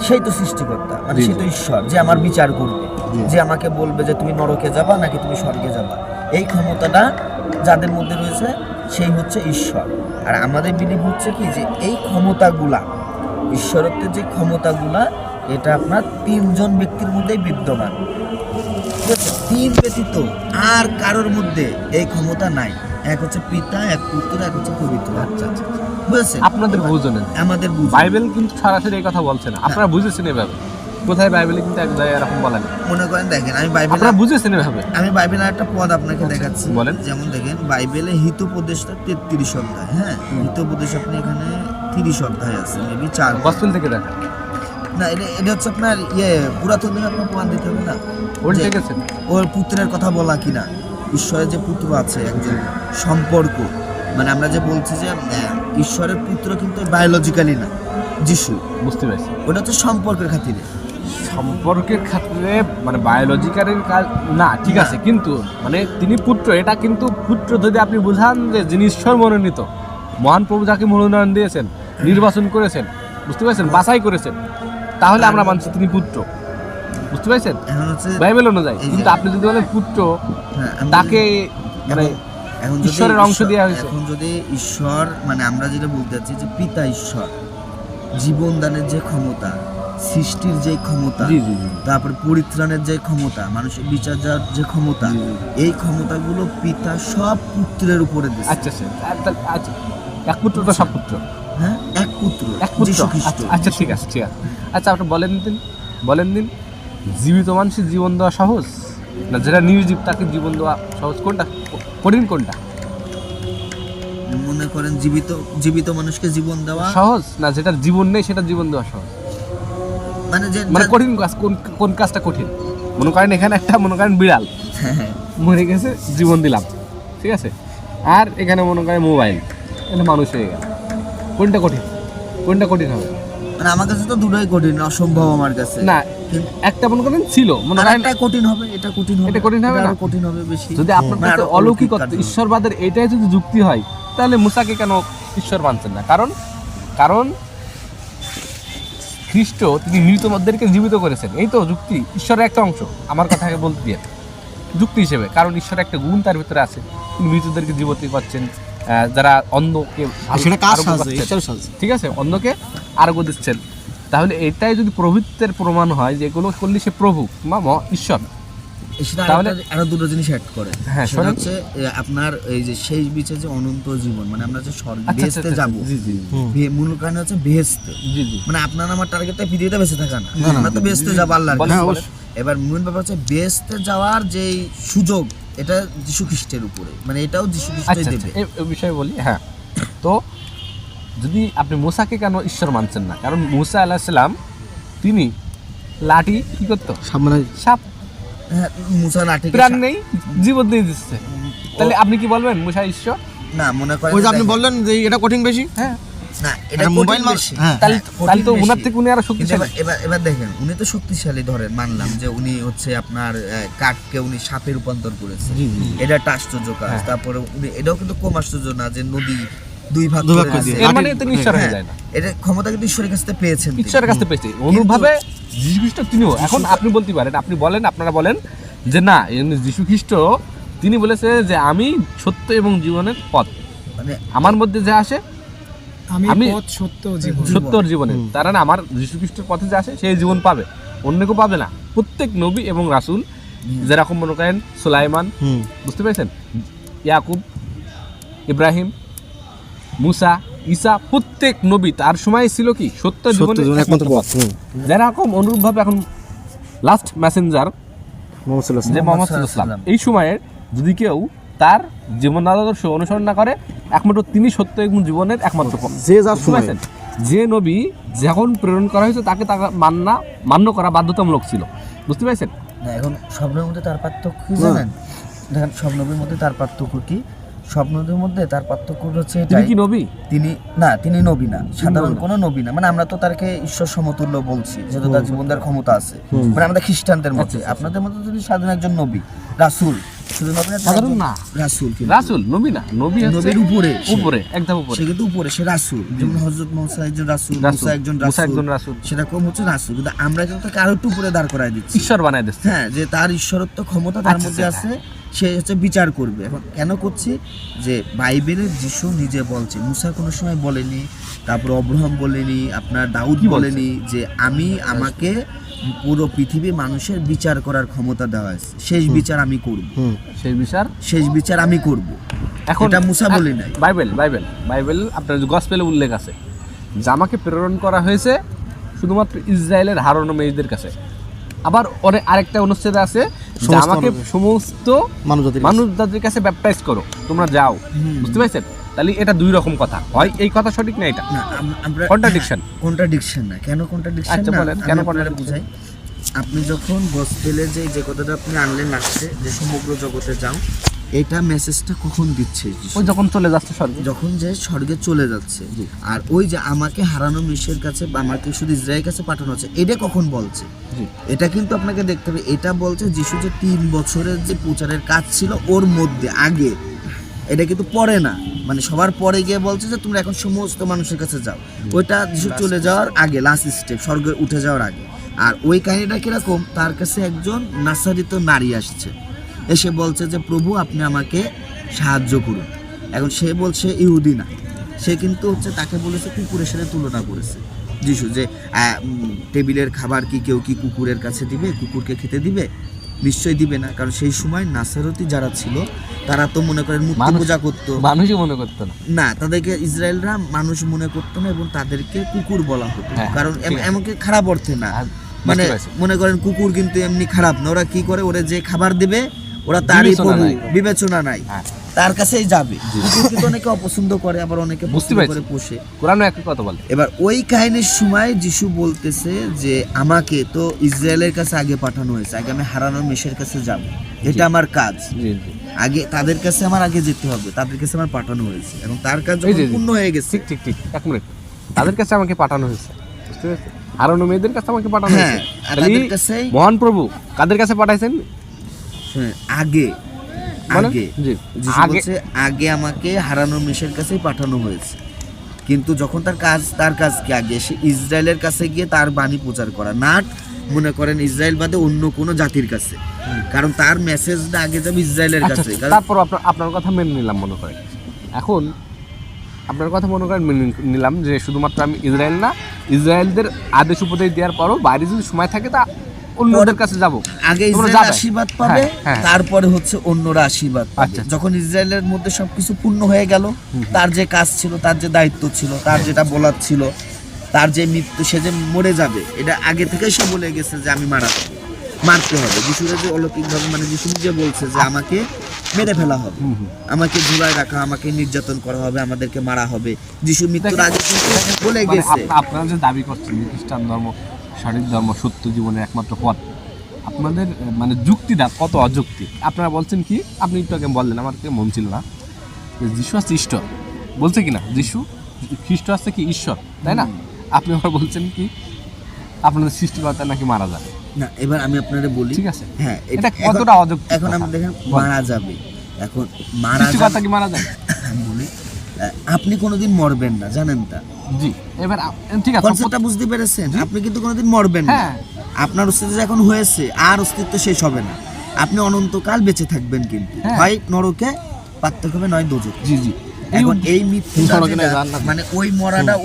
সেই তো সৃষ্টিকর্তা, মানে সেই তো ঈশ্বর, যে আমার বিচার করবে, যে আমাকে বলবে যে তুমি নরকে যাবা নাকি তুমি স্বর্গে যাবা। এই ক্ষমতাটা যাদের মধ্যে রয়েছে সেই হচ্ছে ঈশ্বর। আর আমাদের বিলিভ হচ্ছে কি, যে এই ক্ষমতাগুলা, ঈশ্বরত্বের যে ক্ষমতাগুলা, এটা আপনার 3 জন ব্যক্তির মধ্যেই বিদ্যমান, ঠিক আছে? 3 ব্যতীত আর কারোর মধ্যে এই ক্ষমতা নাই। এক হচ্ছে পিতা, এক পুত্র, এক হচ্ছে পবিত্র। আচ্ছা, বুঝেছেন? আপনাদের বুঝলেন, আমাদের বাইবেল কিন্তু সরাসরি এই কথা বলছে না, আপনারা বুঝেছেন এভাবে। কোথায় বাইবেলে কিন্তু এক জায়গায় এরকম বলেন, মনে করেন দেখেন, আপনারা বুঝেছেন এভাবে। আমি বাইবেলের একটা পদ আপনাকে দেখাচ্ছি, বলেন। যেমন দেখেন বাইবেলে হিতোপদেশটা 33 অধ্যায়, হ্যাঁ, হিতোপদেশ আপনি এখানে 30 অধ্যায় আছে, মেবি 4। গসপেল থেকে দেখেন না, এটা হচ্ছে আপনার পুরাতন দিনে আপনার প্রমাণ দিতে হবে না, ওল্ড যে টেকেছে ওর পুত্রের কথা বলা কিনা, ঈশ্বরের যে পুত্র আছে একজন, সম্পর্ক, মানে আমরা যে বলছি যে ঈশ্বরের পুত্র কিন্তু বায়োলজিক্যালি না, যিশু, বুঝতে পারছি। ওটা হচ্ছে সম্পর্কের খাতিরে, সম্পর্কের ক্ষেত্রে মানে বায়োলজিক্যালের কাজ না, ঠিক আছে, কিন্তু মানে তিনি পুত্র, এটা কিন্তু পুত্র যদি আপনি বুঝান যে যিনি ঈশ্বর মনোনীত, মহান প্রভু যাকে মনোনয়ন দিয়েছেন, নির্বাচন করেছেন, বুঝতে পারছেন, বাছাই করেছেন, তাহলে আমরা মানছি তিনি পুত্র, বুঝতে পারছেন, এখন হচ্ছে বাইবেল অনুযায়ী। কিন্তু আপনি যদি বলেন পুত্র, তাকে মানে এখন যদি ঈশ্বরের অংশ দেওয়া হয়েছে। এখন যদি ঈশ্বর, মানে আমরা যেটা বলতে চাচ্ছি যে পিতা ঈশ্বর, জীবন দানের যে ক্ষমতা, সৃষ্টির যে ক্ষমতা, তারপর পরিত্রাণের যে ক্ষমতা, মানুষের বিচার যাওয়ার যে ক্ষমতা, এই ক্ষমতাগুলো পিতা সব পুত্রের উপরে দিয়েছে। আচ্ছা, আচ্ছা, এক পুত্র তো সব পুত্র, হ্যাঁ, এক পুত্র, এক পুত্র। যীশু খ্রিস্ট। আচ্ছা, ঠিক আছে। আচ্ছা, আপনি বলেন দিন জীবিত মানুষের জীবন দেওয়া সহজ না যেটা নির্জীব তাকে জীবন দেওয়া সহজ, কোনটা কঠিন, কোনটা? মনে করেন জীবিত মানুষকে জীবন দেওয়া সহজ না যেটা জীবন নেই সেটা জীবন দেওয়া সহজ, মানে কঠিন কাজ কোন কাজটা কঠিন? মনে করেন এখানে একটা বিড়াল মরে গেছে, জীবন দিলাম, ঠিক আছে, আর এখানে মনে করেন মোবাইল, এখানে মানুষ হয়ে গেল, কোনটা কঠিন হবে? মানে আমার কাছে তো দুটোই কঠিন, অসম্ভব আমার কাছে না, একটা মনে করেন ছিল, মনে করেন এটা কঠিন হবে, এটা কঠিন হবে, এটা কঠিন হবে না, কঠিন হবে বেশি। যদি আপনার কাছে অলৌকিকত্ব, ঈশ্বরবাদের এটাই যদি যুক্তি হয়, তাহলে মুসাকে কেন ঈশ্বর মানছেন না? কারণ খ্রিস্ট তিনি মৃতদেরকে জীবিত করেছেন, এই তো যুক্তি, ঈশ্বরের একটা অংশ। আমার কথাকে বলতে দিয়ে যুক্তি হিসেবে, কারণ ঈশ্বরের একটা গুণ তার ভিতরে আছে, তিনি মৃতদেরকে জীবিত করছেন, যারা অন্ধকে, ঠিক আছে, অন্ধকে আরোগ্য দিচ্ছেন। তাহলে এটাই যদি প্রভুত্বের প্রমাণ হয় যে এগুলো করলে সে প্রভু বা ঈশ্বর, তাহলে আরো দুটো জিনিস অ্যাড করে। হ্যাঁ, সেটা হচ্ছে আপনার এই যে শেষ বিচার যে অনন্ত জীবন, মানে আমরা যে বেহেশতে যাব, মূল কারণ হচ্ছে বেহেশতে, মানে আপনার আমার টার্গেটটা পৃথিবীতে বেঁচে থাকা না, আমরা তো বেহেশতে যাব আল্লাহর কাছে। এবার মূল ব্যাপার হচ্ছে বেহেশতে যাওয়ার যে সুযোগ, এটা যীশু খ্রিস্টের উপরে, মানে এটাও যীশু খ্রিস্টই দেবে। এই বিষয়ে বলি, হ্যাঁ, তো যদি আপনি মুসাকে কেন ঈশ্বর মানছেন না? কারণ মুসা আলাইহিস সালাম তিনি লাঠি কি করতো, সাপ, মুসা লাঠি, প্রাণ নেই, জীবন দিয়ে দিচ্ছে, তাহলে আপনি কি বলবেন মুসা ঈশ্বর? না, মনে করেন ওই যে আপনি বললেন যে এটা কঠিন বেশি, হ্যাঁ, না, এটা মোবাইল বেশি, তাহলে তো উনার থেকে উনি আরো শক্তিশালী। এবার দেখেন, উনি তো শক্তিশালী, ধরেন মানলাম যে উনি হচ্ছে আপনার কাঠকে উনি সাপে রূপান্তর করেছে, এটা একটা আশ্চর্য কাজ। তারপরে উনি এটাও কিন্তু কম আশ্চর্য না যে নদী 2 ভাগ করে দিয়েছে, এর মানে তিনি ঈশ্বর হয়ে যায় না, এটা ক্ষমতা কিন্তু ঈশ্বরের কাছ থেকে পেয়েছেন, ঈশ্বরের কাছ থেকে পেয়েছে। অনুভাবে যীশু খ্রিস্ট তিনিও, এখন আপনি বলতে পারেন, আপনারা বলেন যে না, যীশু খ্রিস্ট তিনি বলেছে যে আমি সত্য এবং জীবনের পথ, মানে আমার মধ্যে যে আসে আমি সত্যর জীবনে, তারা না আমার যীশু খ্রিস্টের পথে যে আসে সেই জীবন পাবে, অন্য কেউ পাবে না। প্রত্যেক নবী এবং রাসূল, যেরকম মনে করেন সুলাইমান, বুঝতে পেরেছেন, ইয়াকুব, ইব্রাহিম, মুসা, ঈসা, প্রত্যেক নবী তার সময় ছিল কি সত্য জীবনের একমাত্র পথ। যেরকম অনুরূপভাবে এখন লাস্ট মেসেঞ্জার যে মোহাম্মদ সাল্লাল্লাহু এই সময়ে যদি কেউ তার জীবন আদর্শ অনুসরণ না করে, একমাত্র তিনি সত্য এবং জীবনের একমাত্র পথ। যে নবী যখন প্রেরণ করা হয়েছে তাকে মান্য করা বাধ্যতামূলক ছিল, বুঝতে পারছেন? না, এখন স্বপ্নের মধ্যে তার পার্থক্য কি জানেন? দেখেন স্বপ্নের মধ্যে তার পার্থক্য কি? স্বপ্নের মধ্যে তার পার্থক্য হচ্ছে তিনি কি নবী? তিনি নবী না, সাধারণ কোনো নবী না। মানে আমরা তো তাকে ঈশ্বর সমতুল্য বলছি, যেহেতু তার জীবন দেওয়ার ক্ষমতা আছে। মানে আমাদের খ্রিস্টানদের মধ্যে, আপনাদের মধ্যে যদি সাধারণ একজন নবী, রাসূল, শুধু নবী না, সাধারণ না, রাসূল নবী না, নবী হচ্ছে নবীর উপরে একদম উপরে, সে কিন্তু উপরে, সে রাসূল। যেমন হযরত মুসা একজন রাসূল, মুসা একজন রাসূল, সেরকম হচ্ছে রাসূল। কিন্তু আমরা কিন্তু তাকে আরো একটু উপরে দাঁড় করায় দিচ্ছি, ঈশ্বর বানায় দিচ্ছি। হ্যাঁ, যে তার ঈশ্বরত্ব ক্ষমতা তার মধ্যে আছে, সে হচ্ছে বিচার করবে। এখন কেন করছি? যে বাইবেলের যিশু নিজে বলছে, মুসা কোনো সময় বলেনি, তারপর অব্রাহাম বলেনি, আপনার দাউদ বলেনি যে আমাকে পুরো পৃথিবী মানুষের বিচার করার ক্ষমতা দেওয়া হয়েছে, শেষ বিচার আমি করব, শেষ বিচার আমি করব। এখন এটা মুসা বলে নাই, বাইবেল আপনার গসপেলে উল্লেখ আছে যে আমাকে প্রেরণ করা হয়েছে শুধুমাত্র ইসরায়েলের হারুন ও মেজদের কাছে। আবার আরেকটা অনুচ্ছেদে আছে যে আমাকে সমস্ত মানুষ জাতির কাছে ব্যাপটাইজ করো, তোমরা যাও, বুঝতে পারছেন? তাহলে এটা দুই রকম কথা, হয় এই কথা সঠিক না, এটা কন্ট্রাডিকশন না। কেন কন্ট্রাডিকশন? আচ্ছা বলেন কেন কন্ট্রাডিকশন? বুঝাই। আপনি যখন গসপেলে যে কথাটা আপনি আনলেন আসছে, যে সমগ্র জগতে যাও, এটা মেসেজটা কখন দিচ্ছে? ওই যখন চলে যাচ্ছে স্বর্গে, যখন যে স্বর্গে চলে যাচ্ছে। আর ওই যে আমাকে হারানো মিশের কাছে বা আমাকে শুধু ইসরায়েলের কাছে পাঠানো হচ্ছে, এটা কখন বলছে? এটা কিন্তু আপনাকে দেখতে হবে। এটা বলছে যিশু যে 3 বছরের যে প্রচারের কাজ ছিল ওর মধ্যে আগে, এটা কিন্তু পরে না, মানে সবার পরে গিয়ে বলছে যে তোমরা এখন সমস্ত মানুষের কাছে যাও। ওইটা যিশু চলে যাওয়ার আগে, লাস্ট স্টেপ, স্বর্গে উঠে যাওয়ার আগে। আর ওই কাহিনীটা কিরকম? তার কাছে একজন নাসারিত নারী আসছে, এসে বলছে যে প্রভু আপনি আমাকে সাহায্য করুন। এখন সে বলছে ইহুদি না, সে কিন্তু হচ্ছে তাকে বলেছে কুকুরের সাথে তুলনা করেছে যিশু, যে টেবিলের খাবার কি কেউ কি কুকুরের কাছে দিবে, কুকুরকে খেতে দিবে? নিশ্চয়ই দিবে না, কারণ সেই সময় নাসারতি যারা ছিল তারা তো মনে করেন মূর্তি পূজা করতো, মানুষই মনে করতো না, তাদেরকে ইসরায়েলরা মানুষ মনে করতো না এবং তাদেরকে কুকুর বলা হতো। কারণ এমনকি খারাপ অর্থে না, মানে মনে করেন কুকুর কিন্তু এমনি খারাপ না, ওরা কি করে, ওরা যে খাবার দেবে ওরা তারই প্রভু, বিবেচনা নাই, তার কাছেই যাবে। কুকুর কিন্তু অনেকে অপছন্দ করে, আবার অনেকে পছন্দ করে পোষে। কোরআনে একটা কথা বলে। এবার ওই কাহিনীর সময় যিশু বলতেছে যে আমাকে তো ইসরায়েলের কাছে আগে পাঠানো হয়েছে, আগে আমি হারানোর মেশের কাছে যাব, এটা আমার কাজ, আগে তাদের কাছে আমার আগে যেতে হবে, তাদের কাছে আমার পাঠানো হয়েছে এবং তার কাজ যখন পূর্ণ হয়ে গেছে। ঠিক এক মিনিট, তাদের কাছে আমাকে পাঠানো হয়েছে, বুঝতে পেরেছেন? হারুন ও মেয়েদের কাছে আমাকে পাঠানো হয়েছে, তাদের কাছে মহান প্রভু কাদের কাছে পাঠাইছেন? আগে আগে আমাকে হারানোর মেশের কাছেই পাঠানো হয়েছে। কিন্তু যখন তার কাজ কি, আগে সে ইসরায়েলের কাছে গিয়ে তার বাণী প্রচার করা, না মনে করেন ইসরায়েল বাদে অন্য কোনো জাতির কাছে, কারণ তার মেসেজটা আগে যাবে ইসরায়েলের কাছে। তারপর আপনার কথা মেনে নিলাম, মনে করেন এখন আপনার কথা মনে করেন মেনে নিলাম যে শুধুমাত্র আমি ইসরায়েল না, ইসরায়েলদের আদেশ উপদেশ দেওয়ার পরও বাইরে যদি সময় থাকে তা অন্যদের কাছে যাব, আগে ইসরায়েল আশীর্বাদ পাবে, তারপরে হচ্ছে অন্যরা আশীর্বাদ পাবে। যখন ইসরায়েলের মধ্যে সবকিছু পূর্ণ হয়ে গেল, তার যে কাজ ছিল, তার যে দায়িত্ব ছিল, তার যেটা বলার ছিল, তার যে মৃত্যু, সে যে মরে যাবে, এটা আগে থেকেই সে বলে গেছে যে আমি মারতে হবে। যিশুরা যে অলৌকিকভাবে, মানে যিশু নিজে বলছে যে আমাকে মেরে ফেলা হবে, আমাকে ঝুলায় রাখা, আমাকে নির্যাতন করা হবে, আমাদেরকে মারা হবে। যিশু মৃত্যুর আগে বলে গেছে। আপনারা যে দাবি করছেন খ্রিস্টান ধর্ম সঠিক ধর্ম, সত্য জীবনের একমাত্র পথ, আপনাদের মানে যুক্তিটা কত অযুক্তি। আপনারা বলছেন কি, আপনি একটু আগে বললেন, আমার কি মন ছিল না, যিশু হচ্ছে ঈশ্বর, বলছে কি না? যিশু খ্রিস্ট হচ্ছে কি ঈশ্বর, তাই না? আপনি আবার বলছেন কি আপনাদের সৃষ্টিকর্তা নাকি মারা যাবে না। এবার আমি আপনাদের বলি, ঠিক আছে, হ্যাঁ, এটা কতটা অযুক্তি। এখন আপনি দেখেন মারা যাবে, এখন সৃষ্টিকর্তা কি মারা যাবে? আমি বলি আপনি কোনোদিন মরবেন না, জানেন তা? জি, এবার ঠিক আছে, কনসেপ্টটা বুঝতে পেরেছেন? আপনি কিন্তু কোনোদিন মরবেন না, আপনার অস্তিত্ব এখন হয়েছে, আর অস্তিত্ব শেষ হবে না, আপনি অনন্তকাল বেঁচে থাকবেন, কিন্তু হয় নরকে পার্থক্য হবে, নয় দোজখে। জি জি। এখন এই মৃত্যু মানে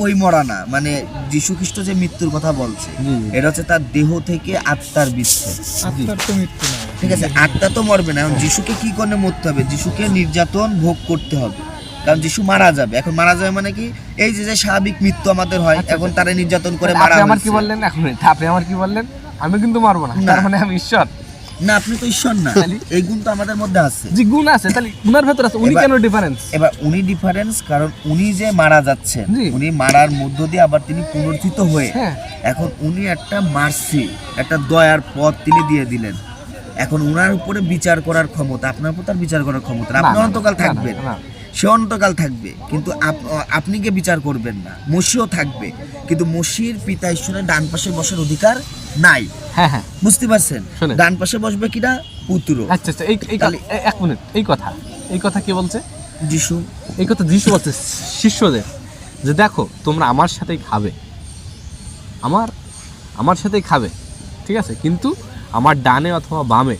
ওই মরা না, মানে যীশু খ্রিস্ট যে মৃত্যুর কথা বলছে, এটা হচ্ছে তার দেহ থেকে আত্মার বিচ্ছেদ। ঠিক আছে, আত্মা তো মরবে না। এখন যিশুকে কি করে মরতে হবে? যিশুকে নির্যাতন ভোগ করতে হবে, কারণ যিশু মারা যাবে। এখন মারা যাবে মানে কি, এই যে স্বাভাবিক মৃত্যু আমাদের হয়, এখন তারা নির্যাতন করে মারা। আমার কি বললেন, এখন আপনি আমার কি বললেন, আমি কিন্তু মারবো না, না। তার মানে আমি ঈশ্বর? না, আপনি তো ঈশ্বর না, এই গুণ তো আমাদের মধ্যে আছে। যে গুণ আছে তাহলে গুণের ভেতরে আছে, উনি এবার- কেন ডিফারেন্স? এবার উনি ডিফারেন্স, কারণ উনি যে মারা যাচ্ছেন, জি। উনি মারার মধ্য দিয়ে আবার তিনি পুনরুত্থিত হয়ে হ্যাঁ। এখন উনি একটা মার্সি, একটা দয়ার পথ তিনি দিয়ে দিলেন। এখন উনার উপরে বিচার করার ক্ষমতা, আপনার উপর তার বিচার করার ক্ষমতা না। আপনি না, না, অন্তকাল না, না, থাকবেন, না। সে অন্তকাল থাকবে, কিন্তু আপনি কে বিচার করবেন না। মসিও থাকবে, কিন্তু মসির পিতা ঈশ্বরের ডান পাশে বসার অধিকার নাই। হ্যাঁ হ্যাঁ, বুঝতে পারছেন? শোনেন। ডান পাশে বসবে কিনা? পুত্র আচ্ছা আচ্ছা, এক মিনিট, এই কথা কে বলছে? যিশু। এই কথা যিশু বলছে শিষ্যদের, যে দেখো তোমরা আমার সাথেই খাবে, আমার সাথেই খাবে, ঠিক আছে, কিন্তু আমার ডানে অথবা বামে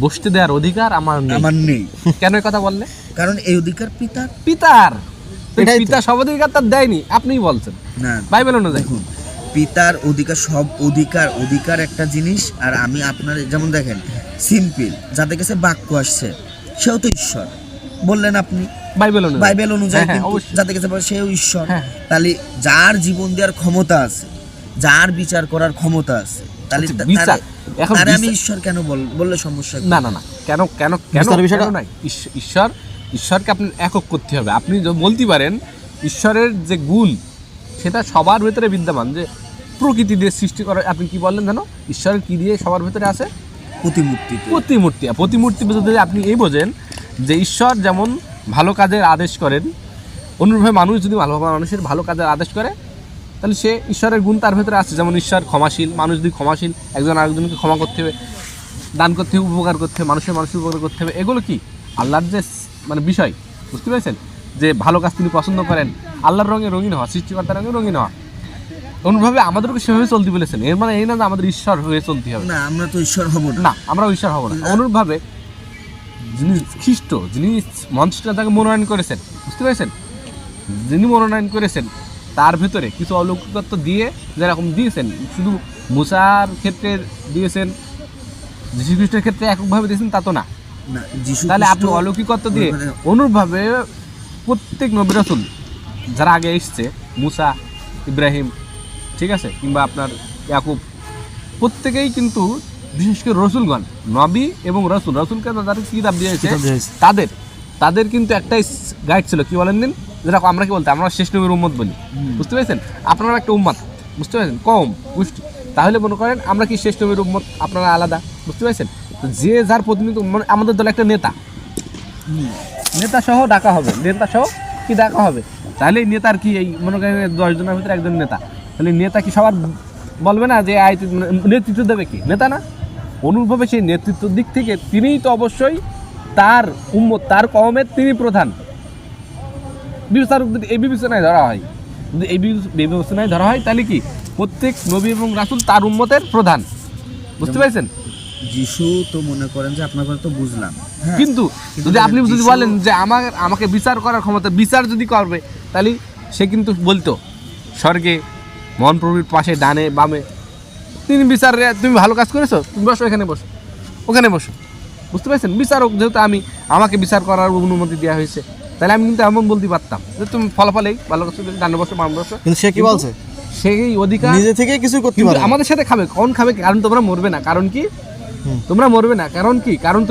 বসতে দেওয়ার অধিকার আমার নেই। কেন এই কথা বললে? কারণ এই অধিকার পিতার। পিতার, এটাই তো। পিতা সব অধিকার তার দেয়নি, আপনিই বলছেন না, বাইবেল অনুযায়ী। দেখুন, পিতার অধিকার, সব অধিকার একটা জিনিস। আর আমি আপনার যেমন দেখেন, সিম্পল, যাদের কাছে বাক্য আসছে সেও তো ঈশ্বর বললেন আপনি, বাইবেল অনুযায়ী, বাইবেল অনুযায়ী। হ্যাঁ, হ্যাঁ, কিন্তু অবশ্যই। যাদের কাছে বলে সেও ঈশ্বর। হ্যাঁ। তাহলে যার জীবন দেওয়ার ক্ষমতা আছে, যার বিচার করার ক্ষমতা আছে, তাহলে আচ্ছা, বিচার, এখন তারে আমি বিচার- ঈশ্বর কেন বললে সমস্যা কি? না না না, কেন কেন কেন বিস্তার বিষয়টা- কেন নাই? ঈশ্বরকে আপনি একক করতে হবে। আপনি বলতে পারেন ঈশ্বরের যে গুণ সেটা সবার ভেতরে বিদ্যমান, যে প্রকৃতি দিয়ে সৃষ্টি করা, আপনি কি বললেন জানো, ঈশ্বরের কি দিয়ে সবার ভেতরে আছে? প্রতিমূর্তিতে। প্রতিমূর্তি যদি আপনি এই বোঝেন যে ঈশ্বর যেমন ভালো কাজের আদেশ করেন, অনুরূপভাবে মানুষ যদি মানুষের ভালো কাজের আদেশ করে, তাহলে সে ঈশ্বরের গুণ তার ভেতরে আছে। যেমন ঈশ্বর ক্ষমাশীল, মানুষ যদি ক্ষমাশীল, একজন আরেকজনকে ক্ষমা করতে হবে, দান করতে হবে, উপকার করতে হবে, মানুষের উপকার করতে হবে, এগুলো কি আল্লাহর যে মানে বিষয়, বুঝতে পেরেছেন? যে ভালো কাজ তিনি পছন্দ করেন, আল্লাহর রঙে রঙিন হওয়া, সৃষ্টিকর্তার রঙে রঙিন হওয়া। অনুরূপভাবে আমাদেরকে সেভাবে চলতে বলেছেন। এর মানে এই না যে আমাদের ঈশ্বর হয়ে চলতে হবে, না, আমরা তো ঈশ্বর হব না। না, আমরাও ঈশ্বর হব না। অনুরূপভাবে যিনি খ্রিস্ট, যিনি মঞ্চটা তাকে মনোনয়ন করেছেন, বুঝতে পেরেছেন, যিনি মনোনয়ন করেছেন তার ভিতরে কিছু অলৌকিকত্ব দিয়ে, যেরকম দিয়েছেন, শুধু মুসার ক্ষেত্রে দিয়েছেন, যীশু খ্রিস্টের ক্ষেত্রে এককভাবে দিয়েছেন তা তো না। না, যিশু তাহলে আপনি খ্রিস্ট অলৌকিকত্ব দিয়ে ওখানে- অনুরূপভাবে প্রত্যেক নবী রাসূল যারা আগে এসছে, মুসা, ইব্রাহিম, ঠিক আছে, কিংবা আপনার ইয়াকুব, প্রত্যেকেই কিন্তু বিশেষ করে রসুলগণ, নবী এবং রসুলকে তাদের কিতাব দিয়েছে, কিতাব দিয়েছে। তাদের কিন্তু একটাই গাইড ছিল, কি বলেন দিন, যেটা আমরা কি বলতে, আমরা শেষ নবীর উম্মত বলি, বুঝতে পেরেছেন? আপনারা একটা উম্মত, বুঝতে পেরেছেন, কম গোষ্ঠী, তাহলে মনে করেন আমরা কি শেষ নবীর উম্মত, আপনারা আলাদা, বুঝতে পেরেছেন? তো যে যার প্রতিনিধি, মানে আমাদের দলে একটা নেতা সহ ডাকা হবে, নেতা সহ কি ডাকা হবে, তাহলে এই নেতার কি, এই মনে করেন 10 জনের ভিতরে একজন নেতা, তাহলে নেতা কি সবার বলবে না যে নেতৃত্ব দেবে? কি নেতা না? অনুরূপভাবে সেই নেতৃত্বের দিক থেকে তিনিই তো অবশ্যই তার উম্মত, তার কওমের তিনি প্রধান। যদি এই বিবেচনায় ধরা হয়, যদি এই বিবেচনায় ধরা হয়, তাহলে কি প্রত্যেক নবী এবং রাসূল তার উম্মতের প্রধান, বুঝতে পেরেছেন? যিশু তো মনে করেন যে আপনার কথা তো বুঝলাম, হ্যাঁ, কিন্তু যদি আপনি যদি যিশু- বলেন যে আমাকে বিচার করার ক্ষমতা, বিচার যদি করবে, তাহলে সে কিন্তু বলতো স্বর্গে মহান প্রভুর পাশে ডানে বামে তিনি বিচার, তুমি ভালো কাজ করেছো, তুমি বসো, এখানে বসো, ওখানে বসো, বুঝতে পেরেছেন? বিচারক যেহেতু আমাকে বিচার করার অনুমতি দেওয়া হয়েছে, তাহলে আমি কিন্তু এমন বলতে পারতাম যে তুমি ফলাফলেই ভালো কাজ করে ডানে বসো, বামে বসো। কিন্তু সে কি বলছে? সেই অধিকার নিজে থেকে কিছু করতে কিন্তু পারে না। আমাদের সাথে খাবে। কোন খাবে? কারণ তোমরা মরবে না। কারণ কি? তোমরা মরবে না, কারণ কি? কারণ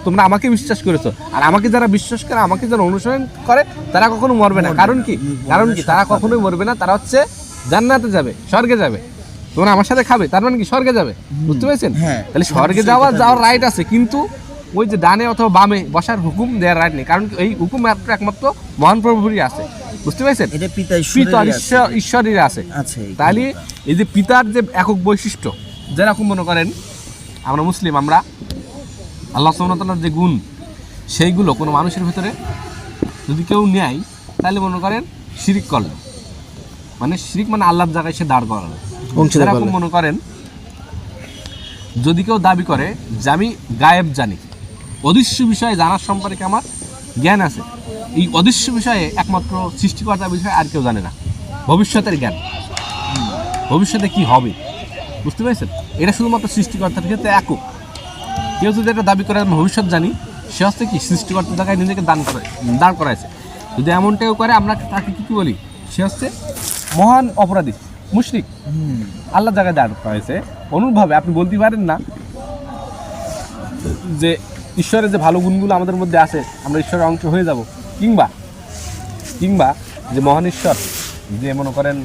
তোমরা আমাকে বিশ্বাস করেছো, আর আমাকে যারা বিশ্বাস করে, আমাকে যারা অনুসরণ করে, তারা কখনো মরবে না। কারণ কি? কারণ কি? তারা কখনোই মরবে না, তারা হচ্ছে জান্নাতে যাবে, স্বর্গে যাবে। তোমরা আমার সাথে খাবে, তার মানে কি স্বর্গে যাবে, বুঝতে পেরেছেন? হ্যাঁ। তাহলে স্বর্গে যাওয়ার রাইট আছে, কিন্তু ওই যে ডানে অথবা বামে বসার হুকুম দেওয়ার রাইট নেই। কারণ কি? এই হুকুম একমাত্র মহান প্রভুরই আছে, বুঝতে পেরেছেন? এটা পিতা পিতা ঈশ্বরেরই ঈশ্বরের আছে। আছে। তাহলে এই যে পিতার যে একক বৈশিষ্ট্য, যেরকম মনে করেন আমরা মুসলিম, আমরা আল্লাহ সুবহানাহু ওয়া তাআলার যে গুণ, সেইগুলো কোনো মানুষের ভিতরে যদি কেউ নেয়, তাহলে মনে করেন শিরিক করলো, মানে শিরিক মানে আল্লাহর জায়গায় সে দাঁড় করালো। যেরকম মনে করেন যদি কেউ দাবি করে যে আমি গায়েব জানি, অদৃশ্য বিষয়ে জানার সম্পর্কে আমার জ্ঞান আছে, এই অদৃশ্য বিষয়ে একমাত্র সৃষ্টিকর্তার বিষয়ে আর কেউ জানে না, ভবিষ্যতের জ্ঞান, ভবিষ্যতে কি হবে, বুঝতে পেরেছেন? এটা শুধুমাত্র সৃষ্টিকর্তার ক্ষেত্রে একক। কেউ যদি একটা দাবি করে আমি ভবিষ্যৎ জানি, সে হচ্ছে কি সৃষ্টিকর্তার জায়গায় নিজেকে দাঁড় করাইছে। যদি এমনটাও করে, আমরা তাকে কী বলি? সে হচ্ছে মহান অপরাধী, মুশরিক, আল্লাহর জায়গায় দাঁড় করাইছে। অনুরূপভাবে আপনি বলতে পারেন না যে ঈশ্বরের যে ভালো গুণগুলো আমাদের মধ্যে আছে আমরা ঈশ্বরের অংশ হয়ে যাব, কিংবা কিংবা যে মহান ঈশ্বর যে মনে করেন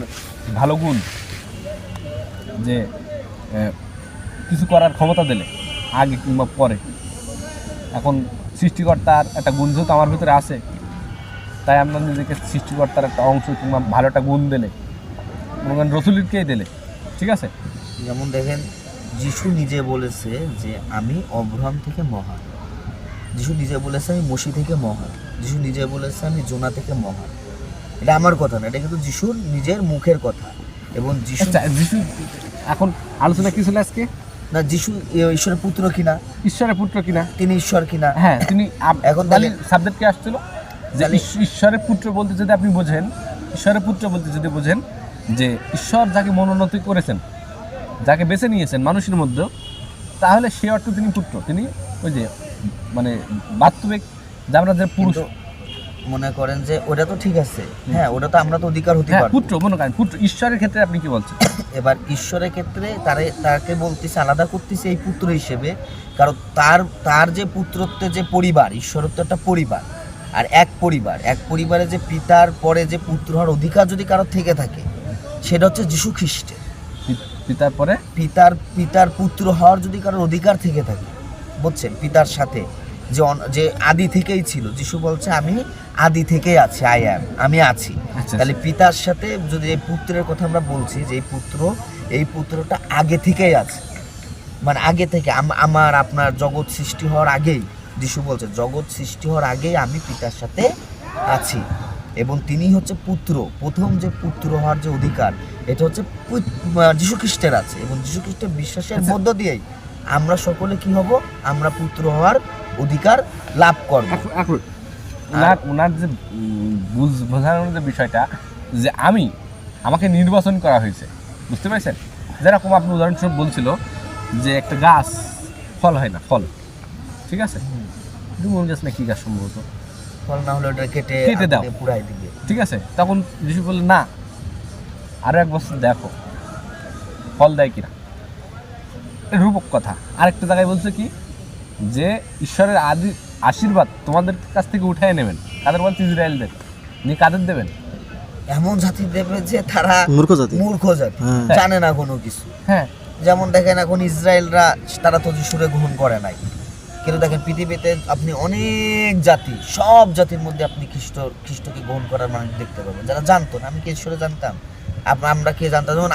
ভালো গুণ যে কিছু করার ক্ষমতা দিলে আগে কিংবা পরে, এখন সৃষ্টিকর্তার একটা গুণ যেহেতু আমার ভিতরে আছে, তাই আমরা নিজেকে সৃষ্টিকর্তার একটা অংশ কিংবা ভালো একটা গুণ দিলে মনে করেন রসুলিরকেই দিলে, ঠিক আছে। যেমন দেখেন যিশু নিজে বলেছে যে আমি অব্রাহাম থেকে মহান, যিশু নিজে বলেছে আমি মসি থেকে মহান, যিশু নিজে বলেছে আমি জোনা থেকে মহান। এটা আমার কথা না, এটা কিন্তু যিশুর নিজের মুখের কথা। এবং যিশু এখন আলোচনা কি ছিল আজকে, না যিশু ঈশ্বরের পুত্র কিনা, ঈশ্বরের পুত্র কিনা, তিনি ঈশ্বর কিনা। হ্যাঁ তিনি এখন সাবজেক্ট কি আসছিল যে ঈশ্বরের পুত্র বলতে যদি আপনি বোঝেন, ঈশ্বরের পুত্র বলতে যদি বোঝেন যে ঈশ্বর যাকে মনোনীত করেছেন, যাকে বেছে নিয়েছেন মানুষের মধ্যে, তাহলে সে অর্থ তিনি পুত্র, তিনি ওই যে মানে বাস্তবিক যে আমরা যে পুরুষ মনে করেন যে ওটা তো ঠিক আছে, হ্যাঁ ওটা তো আমরা তো অধিকার হতে পারি, পুত্র মনে করেন পুত্র। ঈশ্বরের ক্ষেত্রে আপনি কি বলছেন? এবার ঈশ্বরের ক্ষেত্রে তাকে বলতেছে আলাদা করতেছে এই পুত্র হিসেবে, কারণ তার যে পুত্রত্বের যে পরিবার, ঈশ্বরত্ব একটা পরিবার, আর এক পরিবারে যে পিতার পরে যে পুত্র হওয়ার অধিকার যদি কারো থেকে থাকে সেটা হচ্ছে যীশু খ্রিস্টের। পিতার পরে পিতার পুত্র হওয়ার যদি কারোর অধিকার থেকে থাকে, বুঝছেন, পিতার সাথে যে আদি থেকেই ছিল। যিশু বলছে আমি আদি থেকেই আছি, আমি আছি। তাহলে পিতার সাথে যদি এই পুত্রের কথা আমরা বলছি যে এই পুত্রটা আগে থেকেই আছে, মানে আগে থেকে আমার আপনার জগৎ সৃষ্টি হওয়ার আগেই, যিশু বলছে জগৎ সৃষ্টি হওয়ার আগেই আমি পিতার সাথে আছি। এবং তিনি হচ্ছে পুত্র, প্রথম যে পুত্র হওয়ার যে অধিকার এটা হচ্ছে যীশু খ্রিস্টের আছে। এবং যীশু খ্রিস্টের বিশ্বাসের মধ্য দিয়েই আমরা সকলে কি হব, আমরা পুত্র হওয়ার অধিকার লাভ করব। ওনার যে বোঝানোর যে বিষয়টা যে আমাকে নির্বাচন করা হয়েছে, বুঝতে পারছেন? যেরকম আপনি উদাহরণস্বরূপ বলছিল যে একটা গাছ ফল হয় না, ফল ঠিক আছে, ডুমুর গাছ না কি গাছ সম্ভবত, ফল না হলে ওটা কেটে দাও, পুরাই দিবে, ঠিক আছে। তখন যিশু বললেন না, আরো এক বছর দেখো ফল দেয় কিনা, রূপক কথা। আরেকটা জায়গায় বলছে কি যে ঈশ্বরের আদি আশীর্বাদ তোমাদের কাছ থেকে উঠায় নেবেন, কাদের বলছে? ইসরায়েলদের। নিয়ে কাদের দেবেন? এমন জাতি দেবে যে তারা মূর্খ জাতি, জানে না কোনো কিছু। হ্যাঁ, যেমন দেখেন এখন ইসরায়েলরা তারা তো যিশুরে গ্রহণ করে নাই, কিন্তু দেখেন পৃথিবীতে আপনি অনেক জাতি, সব জাতির মধ্যে আপনি খ্রিস্টকে গ্রহণ করার মানুষ দেখতে পাবেন যারা জানতো না। আমি কি ঈশ্বরে জানতাম? আমরা কে জানতাম? যেমন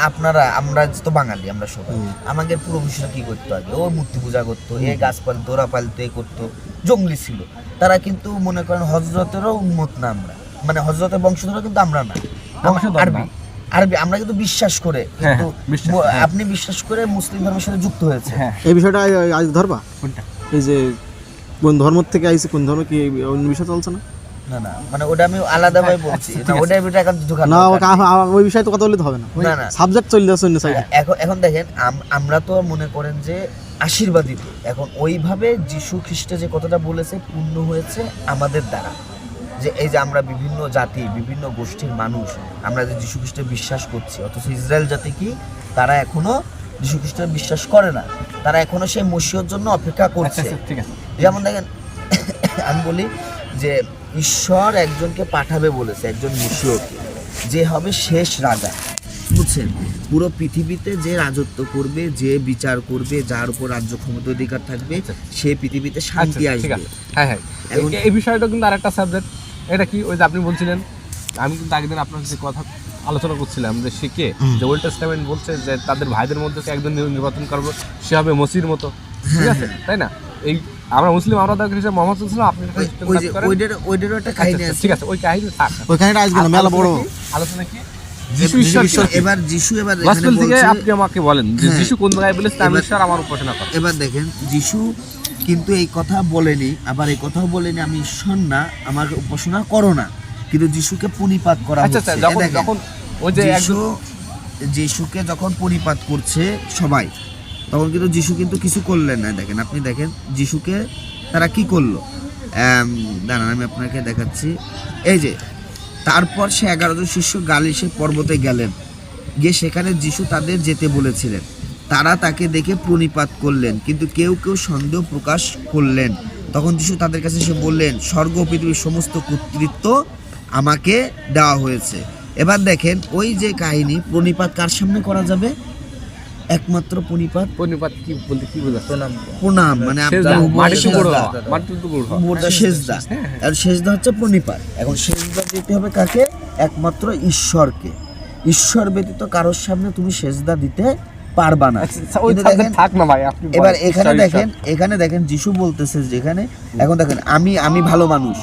আমরা তো বাঙালি, আমরা সবাই আমাদের পুরো বিষয় কি করতো, আগে ও মূর্তি পূজা করতো, এ গাছ পালতো, দোরা পালতো, এ করতো, জঙ্গলি ছিল তারা। কিন্তু মনে করেন হজরতেরও উন্মত না আমরা, মানে হজরতের বংশধর কিন্তু আমরা না, আরবি আমরা কিন্তু বিশ্বাস করে, কিন্তু আপনি বিশ্বাস করে মুসলিম ধর্মের সাথে যুক্ত হয়েছে। এই বিষয়টা আজ ধরবা কোনটা, এই যে কোন ধর্ম থেকে আইছে, কোন ধর্ম কি অন্য বিষয় চলছে না? না না, মানে ওটা আমি আলাদাভাবে বলছি, ওটা না ওই বিষয়ে তো কথা বলতে হবে না, না সাবজেক্ট চলে যাচ্ছে অন্য সাইডে। এখন দেখেন আমরা তো মনে করেন যে আশীর্বাদিত, এখন ওইভাবে যীশু খ্রিস্ট যে কথাটা বলেছে পূর্ণ হয়েছে আমাদের দ্বারা, যে এই যে আমরা বিভিন্ন জাতি, বিভিন্ন গোষ্ঠীর মানুষ আমরা যে যীশু খ্রিস্টে বিশ্বাস করছি, অথচ ইসরায়েল জাতি কি তারা এখনো যীশু খ্রিস্টে বিশ্বাস করে না, তারা এখনো সেই মসিহর জন্য অপেক্ষা করছে। যেমন দেখেন আমি বলি যে ঈশ্বর একজনকে পাঠাবে বলেছে, একজন মসিহকে, যে হবে শেষ রাজা, বুঝছেন? পুরো পৃথিবীতে যে রাজত্ব করবে, যে বিচার করবে, যার উপর রাজ্য ক্ষমতা অধিকার থাকবে, সে পৃথিবীতে শান্তি আসবে। হ্যাঁ হ্যাঁ, এই বিষয়টা কিন্তু আরেকটা সাবজেক্ট। এটা কি ওই যে আপনি বলছিলেন, আমি কিন্তু আগের দিন আপনার সাথে কথা আলোচনা করছিলাম যে সে কে, যে ওল্ড টেস্টামেন্ট বলছে যে তাদের ভাইদের মধ্যে একজন নির্বাচন করবে, সে হবে মসির মতো, ঠিক আছে, তাই না? এই আমরা মুসলিম, আমরা তার হিসেবে মোহাম্মদ সাল্লাল্লাহু আলাইহি ওয়াসাল্লাম, আপনি ওইটারও একটা কাহিনী আছে, ঠিক আছে, ওই কাহিনী থাক, ওই কাহিনীটা আজকে না, মেলা বড় আলোচনা কি যিশু ঈশ্বর। এবার এখানে বলছে, আপনি আমাকে বলেন যে যিশু কোন জায়গায় বলেছে আমি ঈশ্বর, আমার উপাসনা করো। এবার দেখেন যিশু কিন্তু এই কথা বলেনি, আবার এই কথাও বলেনি আমি ঈশ্বর না, আমার উপাসনা করো না, কিন্তু যিশুকে পরিপাত করা হচ্ছে। যখন ওই যে যিশুকে যখন পরিপাত করছে সবাই, তখন কিন্তু যিশু কিন্তু কিছু করলেন না। দেখেন আপনি দেখেন যিশুকে তারা কি করলো, দাঁড়ান আমি আপনাকে দেখাচ্ছি। এই যে তারপর সে 11 জন শিষ্য গালিশে পর্বতে গেলেন, গিয়ে সেখানে যিশু তাদের যেতে বলেছিলেন। তারা তাকে দেখে প্রণিপাত করলেন, কিন্তু কেউ কেউ সন্দেহ প্রকাশ করলেন। তখন যিশু তাদের কাছে এসে বললেন, স্বর্গ ও পৃথিবীর সমস্ত কর্তৃত্ব আমাকে দেওয়া হয়েছে। এবার দেখেন ওই যে কাহিনী, প্রণিপাত কার সামনে করা যাবে? একমাত্র প্রণিপাত কি বলতে কি বোঝাচ্ছে? প্রণাম, মানে সেজদা, আপনার মাটিতে পড়ে সেজদা। হওয়া, মাটিতে পড়ে হওয়া। মুর্দা সেজদা, আর সেজদা হচ্ছে প্রণিপাত। এখন সেজদা দিতে হবে কাকে? একমাত্র ঈশ্বরকে। ঈশ্বর ব্যতীত কারোর সামনে তুমি সেজদা দিতে পারবা না। আচ্ছা, ওই কিন্তু সাবজেক্ট দেখেন, থাক না ভাই, আপনি বলেন। এবার এখানে ঈশ্বর, দেখেন, এখানে দেখেন যিশু বলতেছে যেখানে, এখন দেখেন আমি ভালো মানুষ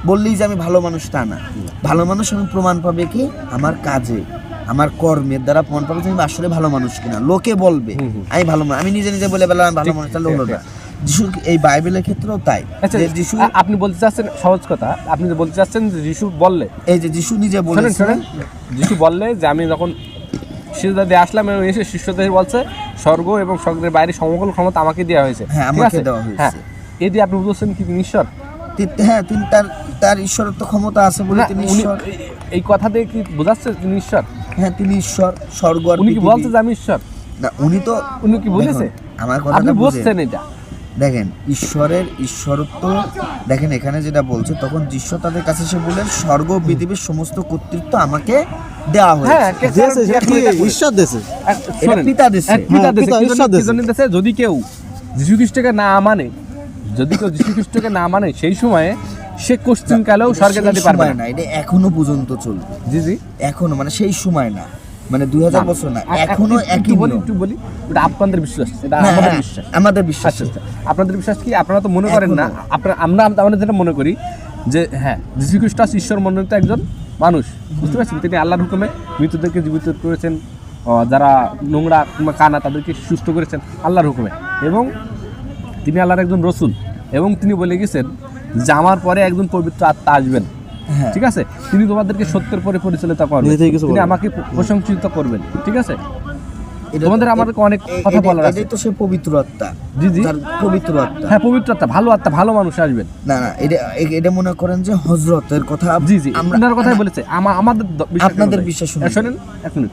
বললেই যে আমি ভালো মানুষ তা না। ভালো মানুষ আমি প্রমাণ পাবে কি? আমার কাজে, আমার কর্মের দ্বারা প্রমাণ পাবে যে আমি আসলে ভালো মানুষ কিনা। লোকে বলবে আমি ভালো মানুষ, আমি নিজে নিজে বলে বেলা আমি ভালো মানুষ, তাহলে হলো না। যিশু এই বাইবেলের ক্ষেত্রেও তাই। আচ্ছা, যে যিশু, আপনি বলতে চাচ্ছেন সহজ কথা, আপনি যে বলতে চাচ্ছেন যে যিশু বললে, এই যে যিশু নিজে শোনেন বলেছেন, শোনেন, যিশু বললে যে আমি যখন সিজদা দিয়ে আসলাম এবং এসে শিষ্যদের বলছে স্বর্গ এবং স্বর্গের বাইরে সমগ্র ক্ষমতা আমাকে দেওয়া হয়েছে। হ্যাঁ, ঠিক আমাকে আছে? দেওয়া হয়েছে। হ্যাঁ, এই দিয়ে আপনি বুঝছেন কি তিনি ঈশ্বর? হ্যাঁ, তিনি তার ঈশ্বরত্ব ক্ষমতা আছে বলে না, তিনি উনি ঈশ্বর। এই কথা দিয়ে কি বোঝাচ্ছে তিনি ঈশ্বর? হ্যাঁ, তিনি ঈশ্বর। স্বর্গ আর উনি কি পৃথিবী। বলছে যে আমি ঈশ্বর? না, উনি কি বলেছে? দেখুন, আমার আপনি কথাটা বুঝেন। বুঝছেন এটা? দেখেন ঈশ্বরের ঈশ্বরত্ব, দেখেন এখানে যেটা বলছে, তখন যিশু তাদের কাছে এসে বললেন, স্বর্গ ও পৃথিবীর সমস্ত কর্তৃত্ব আমাকে দেওয়া হ্যাঁ, হয়েছে। দেশে সেটা কি ঈশ্বর দেশে? এটা শোনেন, পিতা দিছে। পিতা দেশে, পিতা, কি ঈশ্বর জন্য- কি দেশে। জন্য দেশে? যদি কেউ যীশু খ্রিস্টকে না মানে, যদি কেউ যীশু খ্রিস্টকে না মানে, সেই সময়ে সে কোশ্চিন কালেও স্বর্গে সেই যেতে পারবে সময় না। না, এটা এখনো পর্যন্ত চলবে। জি জি, এখনো, মানে সেই সময় না, মানে 2000 বছর না, এখনো একই নিয়ম। একটু বলি, ওটা আপনাদের বিশ্বাস, এটা হ্যাঁ, আমাদের হ্যাঁ, বিশ্বাস। আমাদের বিশ্বাস। আচ্ছা আচ্ছা, আপনাদের বিশ্বাস কি? আপনারা তো মনে করেন না, আমরা যেটা মনে করি যে হ্যাঁ, যীশু খ্রিস্ট ঈশ্বর মনোনীত একজন মানুষ, বুঝতে পারছেন? তিনি আল্লাহর হুকুমে মৃতদেরকে জীবিত করেছেন, যারা নোংরা কিংবা কানা তাদেরকে সুস্থ করেছেন আল্লাহর হুকুমে, এবং তিনি আল্লাহর একজন রসুল, এবং তিনি বলে গেছেন যে আমার পরে একজন পবিত্র আত্মা আসবেন, হ্যাঁ। ঠিক আছে? তিনি তোমাদেরকে সত্যের পরে পরিচালিত করবেন, নিজে থেকে কিছু তিনি বলবেন। আমাকে প্রশংসিত করবেন, ঠিক আছে? এটা- তোমাদের আমাদেরকে অনেক কথা বলার আছে। এটাই তো সে পবিত্র আত্মা। জি জি, তার পবিত্র আত্মা। হ্যাঁ, পবিত্র আত্মা, ভালো মানুষ আসবেন। না না, এটা মনে করেন যে হযরতের কথা। জি জি, আমরা আপনার কথাই বলেছে। আমাদের বিশ্বাস আপনাদের অনুযায়ী। বিশ্বাস অনুযায়ী। শোনেন এক মিনিট,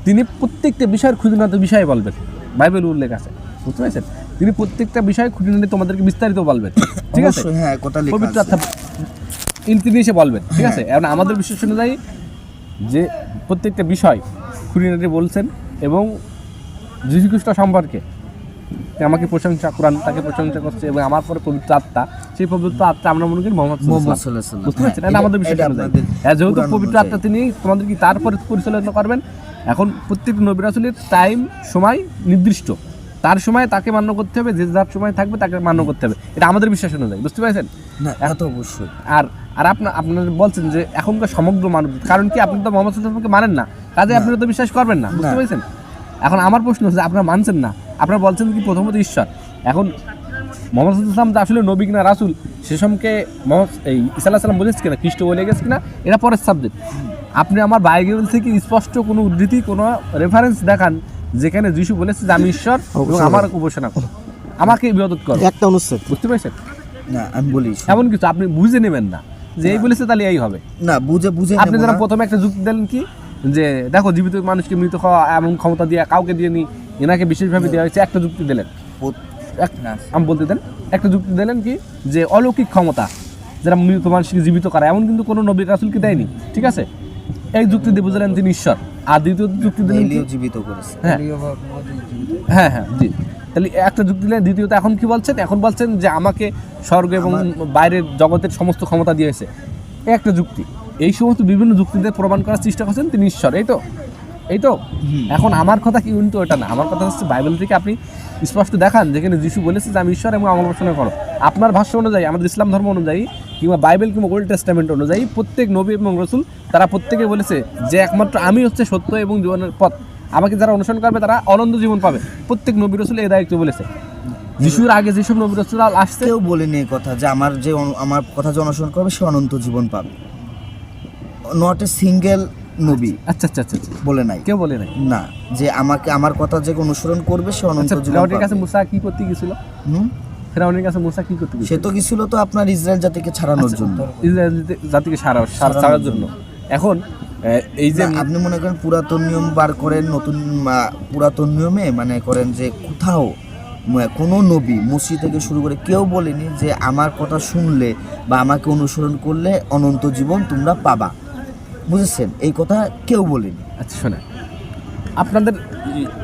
তিনি প্রত্যেকটা বিষয়ের খুঁটিনাটি বিষয়ে বলবেন, বাইবেল উল্লেখ আছে, বুঝতে পারছেন? তিনি প্রত্যেকটা বিষয়ে খুঁটিনাটি তোমাদেরকে বিস্তারিত বলবেন, ঠিক আছে? অবশ্যই, হ্যাঁ, কথা লেখা পবিত্র আছে। আত্মা তিনি এসে বলবেন, ঠিক আছে? এখন আমাদের বিশ্বাস অনুযায়ী যে প্রত্যেকটা বিষয় খুঁটিনাটি বলছেন, এবং যীশুখ্রিস্ট সম্পর্কে আমাকে প্রশংসা, কোরআন তাকে প্রশংসা করছে, এবং আমার পরে পবিত্র আত্মা, সেই পবিত্র আত্মা আমরা মনে করি মোহাম্মদ মুহাম্মদ সাল্লাল্লাহু সাল্লাল্লাহু আলাইহি আলাইহি ওয়াসাল্লাম, বুঝতে ওয়াসাল্লাম। পারছেন? এটা আমাদের বিশ্বাস এটা অনুযায়ী। আপনাদের যেহেতু পুরাণ পবিত্র অনুযায়ী। আত্মা তিনি তোমাদের কি তারপরে পরিচালনা করবেন। এখন প্রত্যেক নবী রাসূলের টাইম, সময় নির্দিষ্ট, তার সময় তাকে মান্য করতে হবে, যে যার সময় থাকবে তাকে মান্য করতে হবে, এটা আমাদের বিশ্বাস অনুযায়ী, বুঝতে পারছেন? না, তা তো অবশ্যই। আর আর আপনারা বলছেন যে এখনকার সমগ্র মানব, কারণ কি আপনি তো মোহাম্মদ সাল্লাল্লাহু আলাইহি ওয়াসাল্লামকে মানেন না, কাজে আপনারা তো বিশ্বাস করবেন না, বুঝতে না। পেরেছেন? এখন আমার প্রশ্ন হচ্ছে, আপনারা মানছেন না, আপনারা বলছেন কি প্রথমত ঈশ্বর। এখন মোহাম্মদ সাল্লাল্লাহু আলাইহি ওয়াসাল্লাম যে আসলে নবী কিনা রাসূল, সে সম্পর্কে এই ঈসা আলাইহিস সালাম বলেছে কিনা, খ্রিস্ট বলে গেছে কিনা, এটা পরের সাবজেক্ট। আপনি আমার বাইবেল থেকে স্পষ্ট কোনো উদ্ধৃতি, কোনো রেফারেন্স দেখান যেখানে যিশু বলেছে যে আমি ঈশ্বর এবং আমার উপাসনা করো, আমাকে ইবাদত করো, একটা অনুচ্ছেদ। বুঝতে পেরেছেন? না, আমি বলি, এমন কিছু আপনি বুঝে নেবেন না যে এই বলেছে তাহলে এই হবে। না, বুঝে আপনি নেব যারা না। প্রথমে একটা যুক্তি দিলেন কি, যে দেখো জীবিত মানুষকে মৃত খাওয়া এমন ক্ষমতা দিয়ে কাউকে দিয়ে নি, এনাকে বিশেষভাবে দেওয়া হয়েছে, একটা যুক্তি দিলেন। না, আমি বলতে দেন, একটা যুক্তি দিলেন কি, যে অলৌকিক ক্ষমতা যারা মৃত মানুষকে জীবিত করা, এমন কিন্তু কোনো নবী রাসূলকে দেয়নি, ঠিক আছে? এই যুক্তি দিয়ে বুঝলেন তিনি ঈশ্বর। আর দ্বিতীয় যুক্তি দিলেন কি, এলিও জীবিত করেছে। হ্যাঁ হ্যাঁ হ্যাঁ জি, তাহলে একটা যুক্তি দিলেন। দ্বিতীয়ত এখন কি বলছেন? এখন বলছেন যে আমাকে স্বর্গ এবং বাইরের জগতের সমস্ত ক্ষমতা দিয়েছে, এই একটা যুক্তি। এই সমস্ত বিভিন্ন যুক্তিতে প্রমাণ করার চেষ্টা করছেন তিনি ঈশ্বর, এই তো। এখন আমার কথা কি কিন্তু ওটা না, আমার কথা হচ্ছে বাইবেল থেকে আপনি স্পষ্ট দেখান যেখানে যিশু বলেছে যে আমি ঈশ্বর এবং আমার উপাসনা করো। আপনার ভাষ্য অনুযায়ী, আমাদের ইসলাম ধর্ম অনুযায়ী, কিংবা বাইবেল কিংবা ওল্ড টেস্টামেন্ট অনুযায়ী, প্রত্যেক নবী এবং রসুল তারা প্রত্যেকে বলেছে যে একমাত্র আমি হচ্ছে সত্য এবং জীবনের পথ, আমাকে যারা অনুসরণ করবে তারা অনন্ত জীবন পাবে। প্রত্যেক নবী রসুল এই দায়িত্ব বলেছে। যিশুর আগে যেসব নবী রসুল আসছে, কেউ বলেনি এই কথা যে আমার কথা যে অনুসরণ করবে সে অনন্ত জীবন পাবে। নট এ সিঙ্গেল নবী আচ্ছা আচ্ছা আচ্ছা আচ্ছা, বলে নাই, কেউ বলে নাই। না, যে আমার কথা যে অনুসরণ করবে সে অনন্ত আচ্ছা, জীবন ফেরাউনের কাছে পাবে। মুসা কি করতে গেছিল? হুম? ফেরাউনের কাছে মুসা কি করতে সে গেছিল? তো গেছিল তো আপনার ইসরায়েল জাতিকে ছাড়ানোর জন্য। ইসরায়েল জাতিকে ছাড়ার জন্য। এখন এই যে আপনি মনে করেন পুরাতন নিয়ম বার করেন, নতুন পুরাতন নিয়মে মানে করেন যে কোথাও কোনো নবী মুসি থেকে শুরু করে কেউ বলেনি যে আমার কথা শুনলে বা আমাকে অনুসরণ করলে অনন্ত জীবন তোমরা পাবা, বুঝেছেন? এই কথা কেউ বলেনি। আচ্ছা শোনা, আপনাদের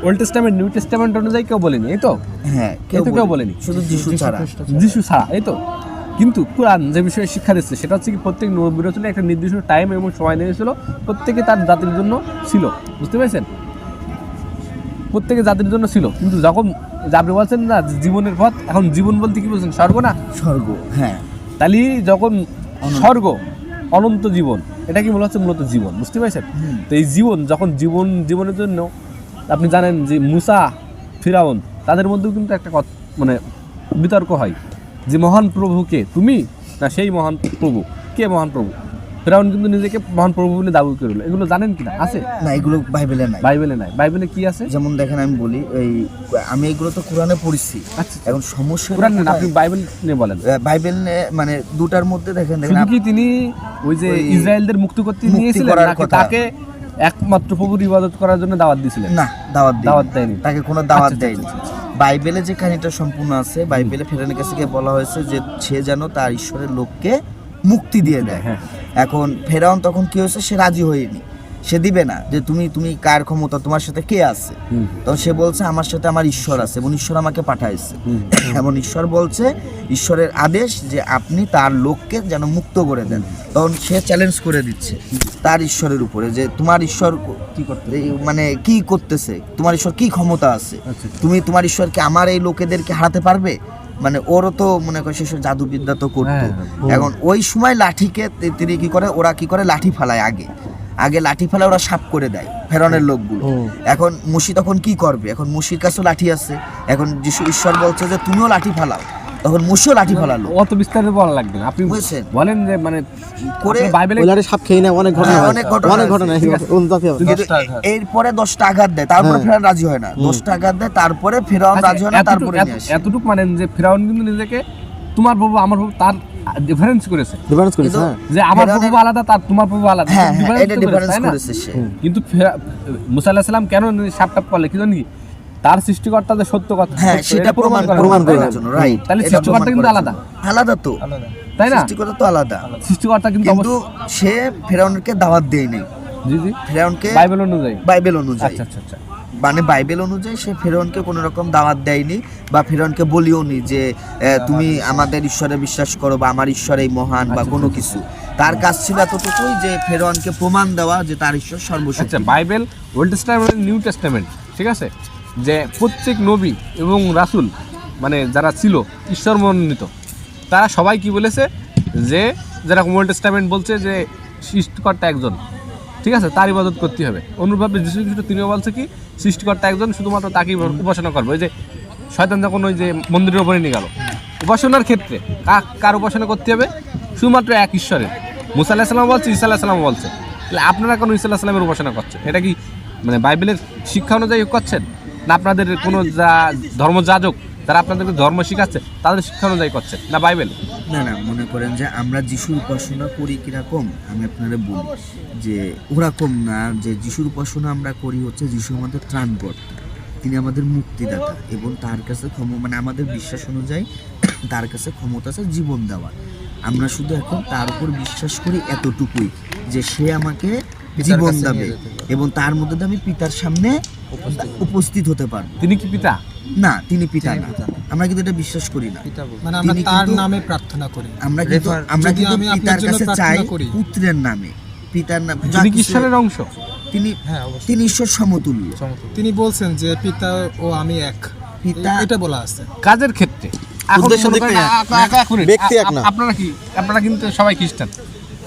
ওল্ড টেস্টামেন্ট নিউ টেস্টামেন্ট অনুযায়ী কেউ বলেনি, এই তো? হ্যাঁ, কেউ বলেনি, শুধু যিশু ছাড়া। যিশু ছাড়া, এই তো। কিন্তু কোরআন যে বিষয়ে শিক্ষা দিচ্ছে সেটা হচ্ছে কি প্রত্যেক নবী রাসূলের একটা নির্দিষ্ট টাইম এবং সময় নিয়েছিল, প্রত্যেকে তার জাতির জন্য ছিল, বুঝতে পেরেছেন? প্রত্যেকে জাতির জন্য ছিল। কিন্তু যখন আপনি বলছেন না জীবনের পথ, এখন জীবন বলতে কি বলছেন? স্বর্গ না? স্বর্গ, হ্যাঁ। তাহলে যখন স্বর্গ অনন্ত জীবন, এটা কি মূলত জীবন, বুঝতে পেরেছেন? তো এই জীবন যখন জীবনের জন্য আপনি জানেন যে মুসা, ফিরাউন, তাদের মধ্যেও কিন্তু একটা মানে বিতর্ক হয় যে মহান প্রভু কে, তুমি না সেই মহান প্রভু? কে মহান প্রভু? ফিরাউন কিন্তু নিজেকে মহান প্রভু বলে দাবি করলো। এগুলো জানেন কিনা? আছে না, এগুলো বাইবেলে নাই। বাইবেলে কি আছে? যেমন দেখেন, আমি বলি, আমি এগুলো তো কোরআনে পড়ছি। আচ্ছা, এখন সমস্যা কোরআন না, আপনি বাইবেল নিয়ে বলেন। বাইবেল মানে দুটার মধ্যে দেখেন কি তিনি ওই যে ইসরায়েলদের মুক্ত করতে নিয়েছিলেন নাকি তাকে একমাত্র প্রভুর ইবাদত করার জন্য দাওয়াত দিয়েছিলেন? না, দাওয়াত দেয়নি, তাকে কোনো দাওয়াত দেয়নি। বাইবেলে যে কাহিনীটা সম্পূর্ণ আছে, বাইবেলে ফেরাউনের কাছে গিয়ে বলা হয়েছে যে সে যেন তার ঈশ্বরের লোককে মুক্তি দিয়ে দেয়। এখন ফেরাউন তখন কি হয়েছে, সে রাজি হয়নি, সে দিবে না, যে তুমি কার ক্ষমতা, তোমার সাথে কে আছে? তখন সে বলছে আমার সাথে আমার ঈশ্বর আছে এবং ঈশ্বর আমাকে পাঠাইছে। এবং ঈশ্বর বলছে, ঈশ্বরের আদেশ যে আপনি তার লোককে যেন মুক্ত করে দেন। তখন সে চ্যালেঞ্জ করে দিচ্ছে তার ঈশ্বরের উপরে যে তোমার ঈশ্বর কি করতে, মানে কি করতেছে, তোমার ঈশ্বর কি ক্ষমতা আছে, তুমি তোমার ঈশ্বরকে আমার এই লোকেদেরকে হারাতে পারবে? মানে ওরও তো মনে করে সে জাদুবিদ্যা তো করতো। এখন ওই সময় লাঠিকে তিনি কি করে, ওরা কি করে লাঠি ফালায়, আগে লাঠি ফেলা ওরা সাপ করে দেয় ফেরাউনের লোকগুলো। এখন মুসি তখন কি করবে? এখন মুসির কাছেও লাঠি আছে। এখন যিশু ঈশ্বর বলছে যে তুমিও লাঠি ফালাও, তখন মুসিও লাঠি ফালালো। অত বিস্তারিত বলা লাগবে না, আপনি বলেন যে মানে করে বাইবেলে সাপ খেয়ে নেয়, অনেক ঘটনা। এরপরে 10টা আঘাত দেয়, তারপরে ফেরাউন রাজি হয় না। 10টা আঘাত দেয়, তারপরে ফেরাউন রাজি হয় না, তারপরে এতটুকু মানেন যে ফেরাউন কিন্তু নিজেকে তোমার প্রভু আমার প্রভু তার ডিফারেন্স করেছে, যে আমার প্রভু আলাদা, তার তোমার প্রভু আলাদা, কিন্তু মুসা আলাইহিস সালাম কেন সাপটাপ করলে কি জানি? তার সৃষ্টিকর্তা যে সত্য কথা, সেটা প্রমাণ করার জন্য, রাইট? তাহলে সৃষ্টিকর্তা কিন্তু আলাদা তো, তাই না? সৃষ্টিকর্তা তো আলাদা, সৃষ্টিকর্তা কিন্তু সে ফেরাউনকে দাওয়াত দেয় নাই। জি ফেরাউনকে বাইবেল অনুযায়ী আচ্ছা মানে বাইবেল অনুযায়ী সে ফেরাউনকে কোনো রকম দাওয়াত দেয়নি বা ফেরাউনকে বলিও নি যে তুমি আমাদের ঈশ্বরে বিশ্বাস করো বা আমার ঈশ্বর এই মহান বা কোনো কিছু। তার কাজ ছিল এতটুকুই যে ফেরাউনকে প্রমাণ দেওয়া যে তার ঈশ্বর সর্বশক্তি। আচ্ছা, Bible old testament new testament, ঠিক আছে, যে প্রত্যেক নবী এবং রাসূল মানে যারা ছিল ঈশ্বর মনোনীত, তারা সবাই কি বলেছে যে যেরকম ওল্ড টেস্টামেন্ট বলছে যে সৃষ্টিকর্তা একজন, ঠিক আছে, তার ইবাদত করতে হবে। অনুরূপভাবে যীশু খ্রিস্ট তিনিও বলছে কি সৃষ্টিকর্তা একজন, শুধুমাত্র তাকেই উপাসনা করবে। ওই যে শয়তান যখন ওই যে মন্দিরের উপরে নিয়ে গেল, উপাসনার ক্ষেত্রে কার উপাসনা করতে হবে? শুধুমাত্র এক ঈশ্বরের। মুসা আলাইহিস সালাম বলছে, ঈসা আলাইহিস সালাম বলছে, তাহলে আপনারা কেন ঈসা আলাইহিস সালামের উপাসনা করছেন? এটা কি মানে বাইবেলের শিক্ষা অনুযায়ী করছেন, না আপনাদের কোনো ধর্মযাজক যারা আপনাদেরকে ধর্ম শিখাচ্ছে তাদের শিক্ষা অনুযায়ী করছেন, না বাইবেল? না, মনে করেন যে আমরা যিশুর উপাসনা করি কিরকম, আমি আপনারা বলি যে ওরকম না, যে যিশুর উপাসনা আমরা করি হচ্ছে যিশু আমাদের ত্রাণকর্তা, তিনি আমাদের মুক্তিদাতা এবং তার কাছে মানে আমাদের বিশ্বাস অনুযায়ী তার কাছে ক্ষমতা আছে জীবন দেওয়ার। আমরা শুধু এখন তার উপর বিশ্বাস করি এতটুকুই যে সে আমাকে জীবন দেবে এবং তার মধ্যে আমি পিতার সামনে উপস্থিত হতে পারবো। তিনি কি পিতা? না, তিনি পিতা না। আমরা কিন্তু এটা বিশ্বাস করি না, মানে আমরা তার নামে প্রার্থনা করি। আমরা কিন্তু পিতার কাছে চাই পুত্রের নামে, পিতার নামে। তিনি কি ঈশ্বরের অংশ? তিনি ঈশ্বর সমতুল্য। তিনি বলছেন যে পিতা ও আমি এক, পিতা, এটা বলা আছে কাজের ক্ষেত্রে। আপনারা কিন্তু সবাই খ্রিস্টান,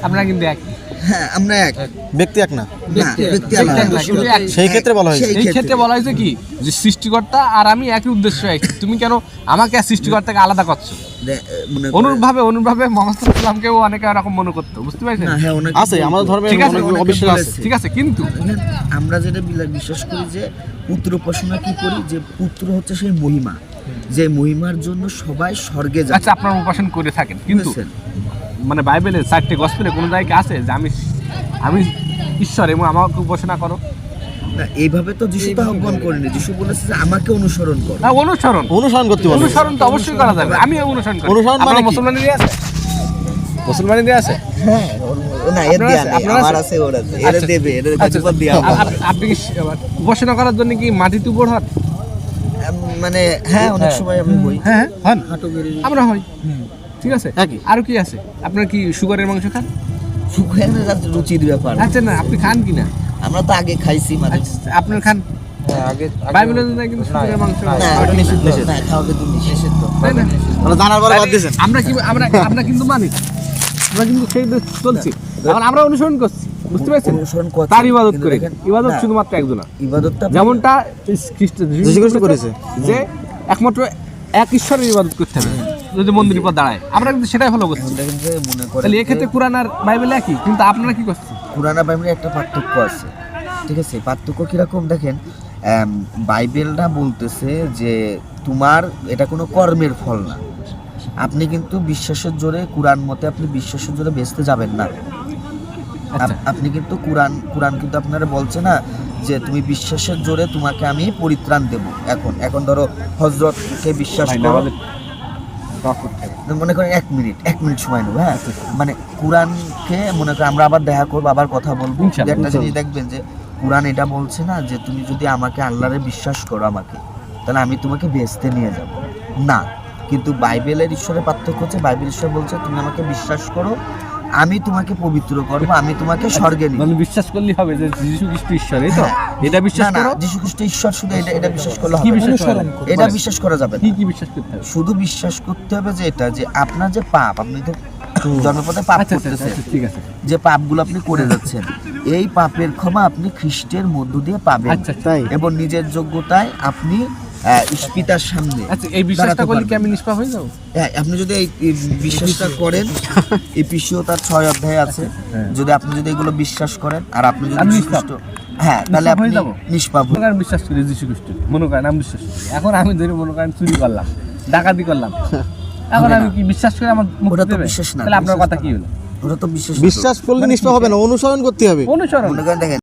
আপনারা কিন্তু এক। হ্যাঁ, আমরা এক, ব্যক্তি এক না, ব্যক্তি আলাদা। সেই ক্ষেত্রে বলা হয়েছে, এই ক্ষেত্রে বলা হয়েছে কি যে সৃষ্টিকর্তা আর আমি একই উদ্দেশ্য এক, তুমি কেন আমাকে আর সৃষ্টিকর্তাকে আলাদা করছো? অনুরূপভাবে মুহাম্মদ সাল্লাল্লাহু আলাইহি ওয়াসাল্লামকেও অনেকে এরকম মনে করতো, বুঝতে পারছেন? আছে আমাদের ধর্মে অবিশ্বাস আছে, ঠিক আছে, কিন্তু আমরা যেটা বিশ্বাস করি যে পুত্র উপাসনা কি করি, যে পুত্র হচ্ছে সেই মহিমা, যে মহিমার জন্য সবাই স্বর্গে যায়। আচ্ছা, আপনারা উপাসনা করে থাকেন, কিন্তু মানে বাইবেলে 4টে গসপেলে কোনো জায়গায় আছে যে আমি আমি ঈশ্বর এবং আমাকে উপাসনা করো। না, এইভাবে তো যিশু তো আহ্বান করেনি। যিশু বলেছে যে আমাকে অনুসরণ করো। না, অনুসরণ করতে পারবে। অনুসরণ তো অবশ্যই করা যাবে। আমি অনুসরণ করি। অনুসরণ মানে আপনার কি? মুসলমানেরই আছে, মুসলমানেরই আছে। হ্যাঁ, না এর আপনার দিয়া আছে, নেই, আপনার আমার আছে? আছে, ওর আছে, এর আচ্ছা, দেবে, এর আচ্ছা, কাছে দিয়া আপনি কি উপাসনা করার জন্য কি মাটিতে উপর হন? মানে হ্যাঁ, অনেক সময় আমি বই। হ্যাঁ হন, হাঁটু গেড়ে আমরা হই। ঠিক আছে। একই। আর কি আছে? আপনার কি সুগারের মাংস খান? সুখের রুচির ব্যাপার। আচ্ছা না, আপনি খান কি না? আমরা তো আগে খাইছি মাঝে। আচ্ছা, আপনার খান? আগে বাইবেলে তো নাই কিন্তু সুগারের মাংস না, ওটা নিষিদ্ধ, না খাওয়া কিন্তু নিষিদ্ধ। তাই না? মানে জানার পরে বাদ দিয়েছেন। আমরা কি আমরা কিন্তু মানি, আমরা কিন্তু সেই চলছি, এখন আমরা অনুসরণ করছি, বুঝতে পারছেন? অনুসরণ করছি, তার ইবাদত কিন্তু করে, দেখেন, ইবাদত না, শুধুমাত্র একজনা, ইবাদতটা যেমনটা যীশু খ্রিস্ট করেছে। যে একমাত্র এক ঈশ্বরের ইবাদত করতে হবে যদি মন্দিরের উপর দাঁড়ায়, আমরা কিন্তু সেটাই ফলো করছি। দেখেন যে মনে করেন তাহলে এক্ষেত্রে কোরআন আর বাইবেল একই, কিন্তু আপনারা কি করছেন? কুরআন আর বাইবেলের একটা পার্থক্য আছে, ঠিক আছে? পার্থক্য কিরকম দেখেন, বাইবেলটা বলতেছে যে তোমার এটা কোনো কর্মের ফল না। আপনি কিন্তু বিশ্বাসের জোরে, কুরআন মতে আপনি বিশ্বাসের জোরে বেচতে যাবেন না। আচ্ছা। আপনি কিন্তু কুরআন কিন্তু আপনারা বলছে না যে তুমি বিশ্বাসের জোরে তোমাকে আমি পরিত্রাণ দেব। এখন ধরো হযরতকে বিশ্বাস ভাই, করো, আমাদের মনে করেন এক মিনিট সময় নেবো, হ্যাঁ? মানে কোরআনকে মনে করেন আমরা আবার দেখা করবো, আবার কথা বলবো। ইনশাআল্লাহ, একটা জিনিস দেখবেন যে কোরআন এটা বলছে না যে তুমি যদি আমাকে আল্লাহরে বিশ্বাস করো আমাকে, তাহলে আমি তোমাকে বেহেশতে নিয়ে যাব না। কিন্তু বাইবেলের ঈশ্বরের পার্থক্য হচ্ছে, বাইবেল ঈশ্বর বলছে তুমি আমাকে বিশ্বাস করো, আমি তোমাকে পবিত্র করবো, আমি তোমাকে স্বর্গে নিব। মানে বিশ্বাস করলেই হবে যে যীশু খ্রিস্ট ঈশ্বর, এই তো? হ্যাঁ। এটা বিশ্বাস না, করো। যীশু খ্রিস্ট ঈশ্বর শুধু এটা বিশ্বাস করলে কি হবে না। বিশ্বাস করা যাবে? এটা বিশ্বাস করা যাবে না। কি বিশ্বাস করতে হবে? শুধু বিশ্বাস করতে হবে যে এটা যে আপনার যে পাপ, আপনি তো জন্মপথে পাপ আচ্ছা আচ্ছা, করতেছেন, আচ্ছা, ঠিক আছে। যে পাপগুলো আপনি করে যাচ্ছেন, এই পাপের ক্ষমা আপনি খ্রিস্টের মধ্য দিয়ে পাবেন। আচ্ছা, তাই এবং নিজের যোগ্যতায় আপনি পিতার সামনে আচ্ছা, এই বিশ্বাসটা দাঁড়াতে করলে কি পারবেন। আমি নিষ্পাপ হয়ে যাবো? হ্যাঁ, আপনি যদি এই বিশ্বাসটা করেন, এপিসিও তার 6 অধ্যায় আছে, যদি আপনি যদি এগুলো বিশ্বাস করেন আর আপনি যদি আমি যীশু নিষ্পাপ। খ্রিস্ট, হ্যাঁ, তাহলে নিষ্পাপ হয়ে আপনি যাবো? নিষ্পাপ মনে করেন বিশ্বাস করি যীশু খ্রিস্ট, মনে করেন আমি বিশ্বাস করি, এখন আমি ধরে মনে করেন চুরি করলাম, ডাকাতি করলাম, এখন আমি কি বিশ্বাস করে আমার মুক্তি ওটা তো দেবে? বিশ্বাস না, তাহলে আপনার বিশ্বাস কথা কি হলো? ওটা তো বিশ্বাস বিশ্বাস করলে নিষ্পাপ হবে না, অনুসরণ করতে হবে। অনুসরণ। মনে করেন দেখেন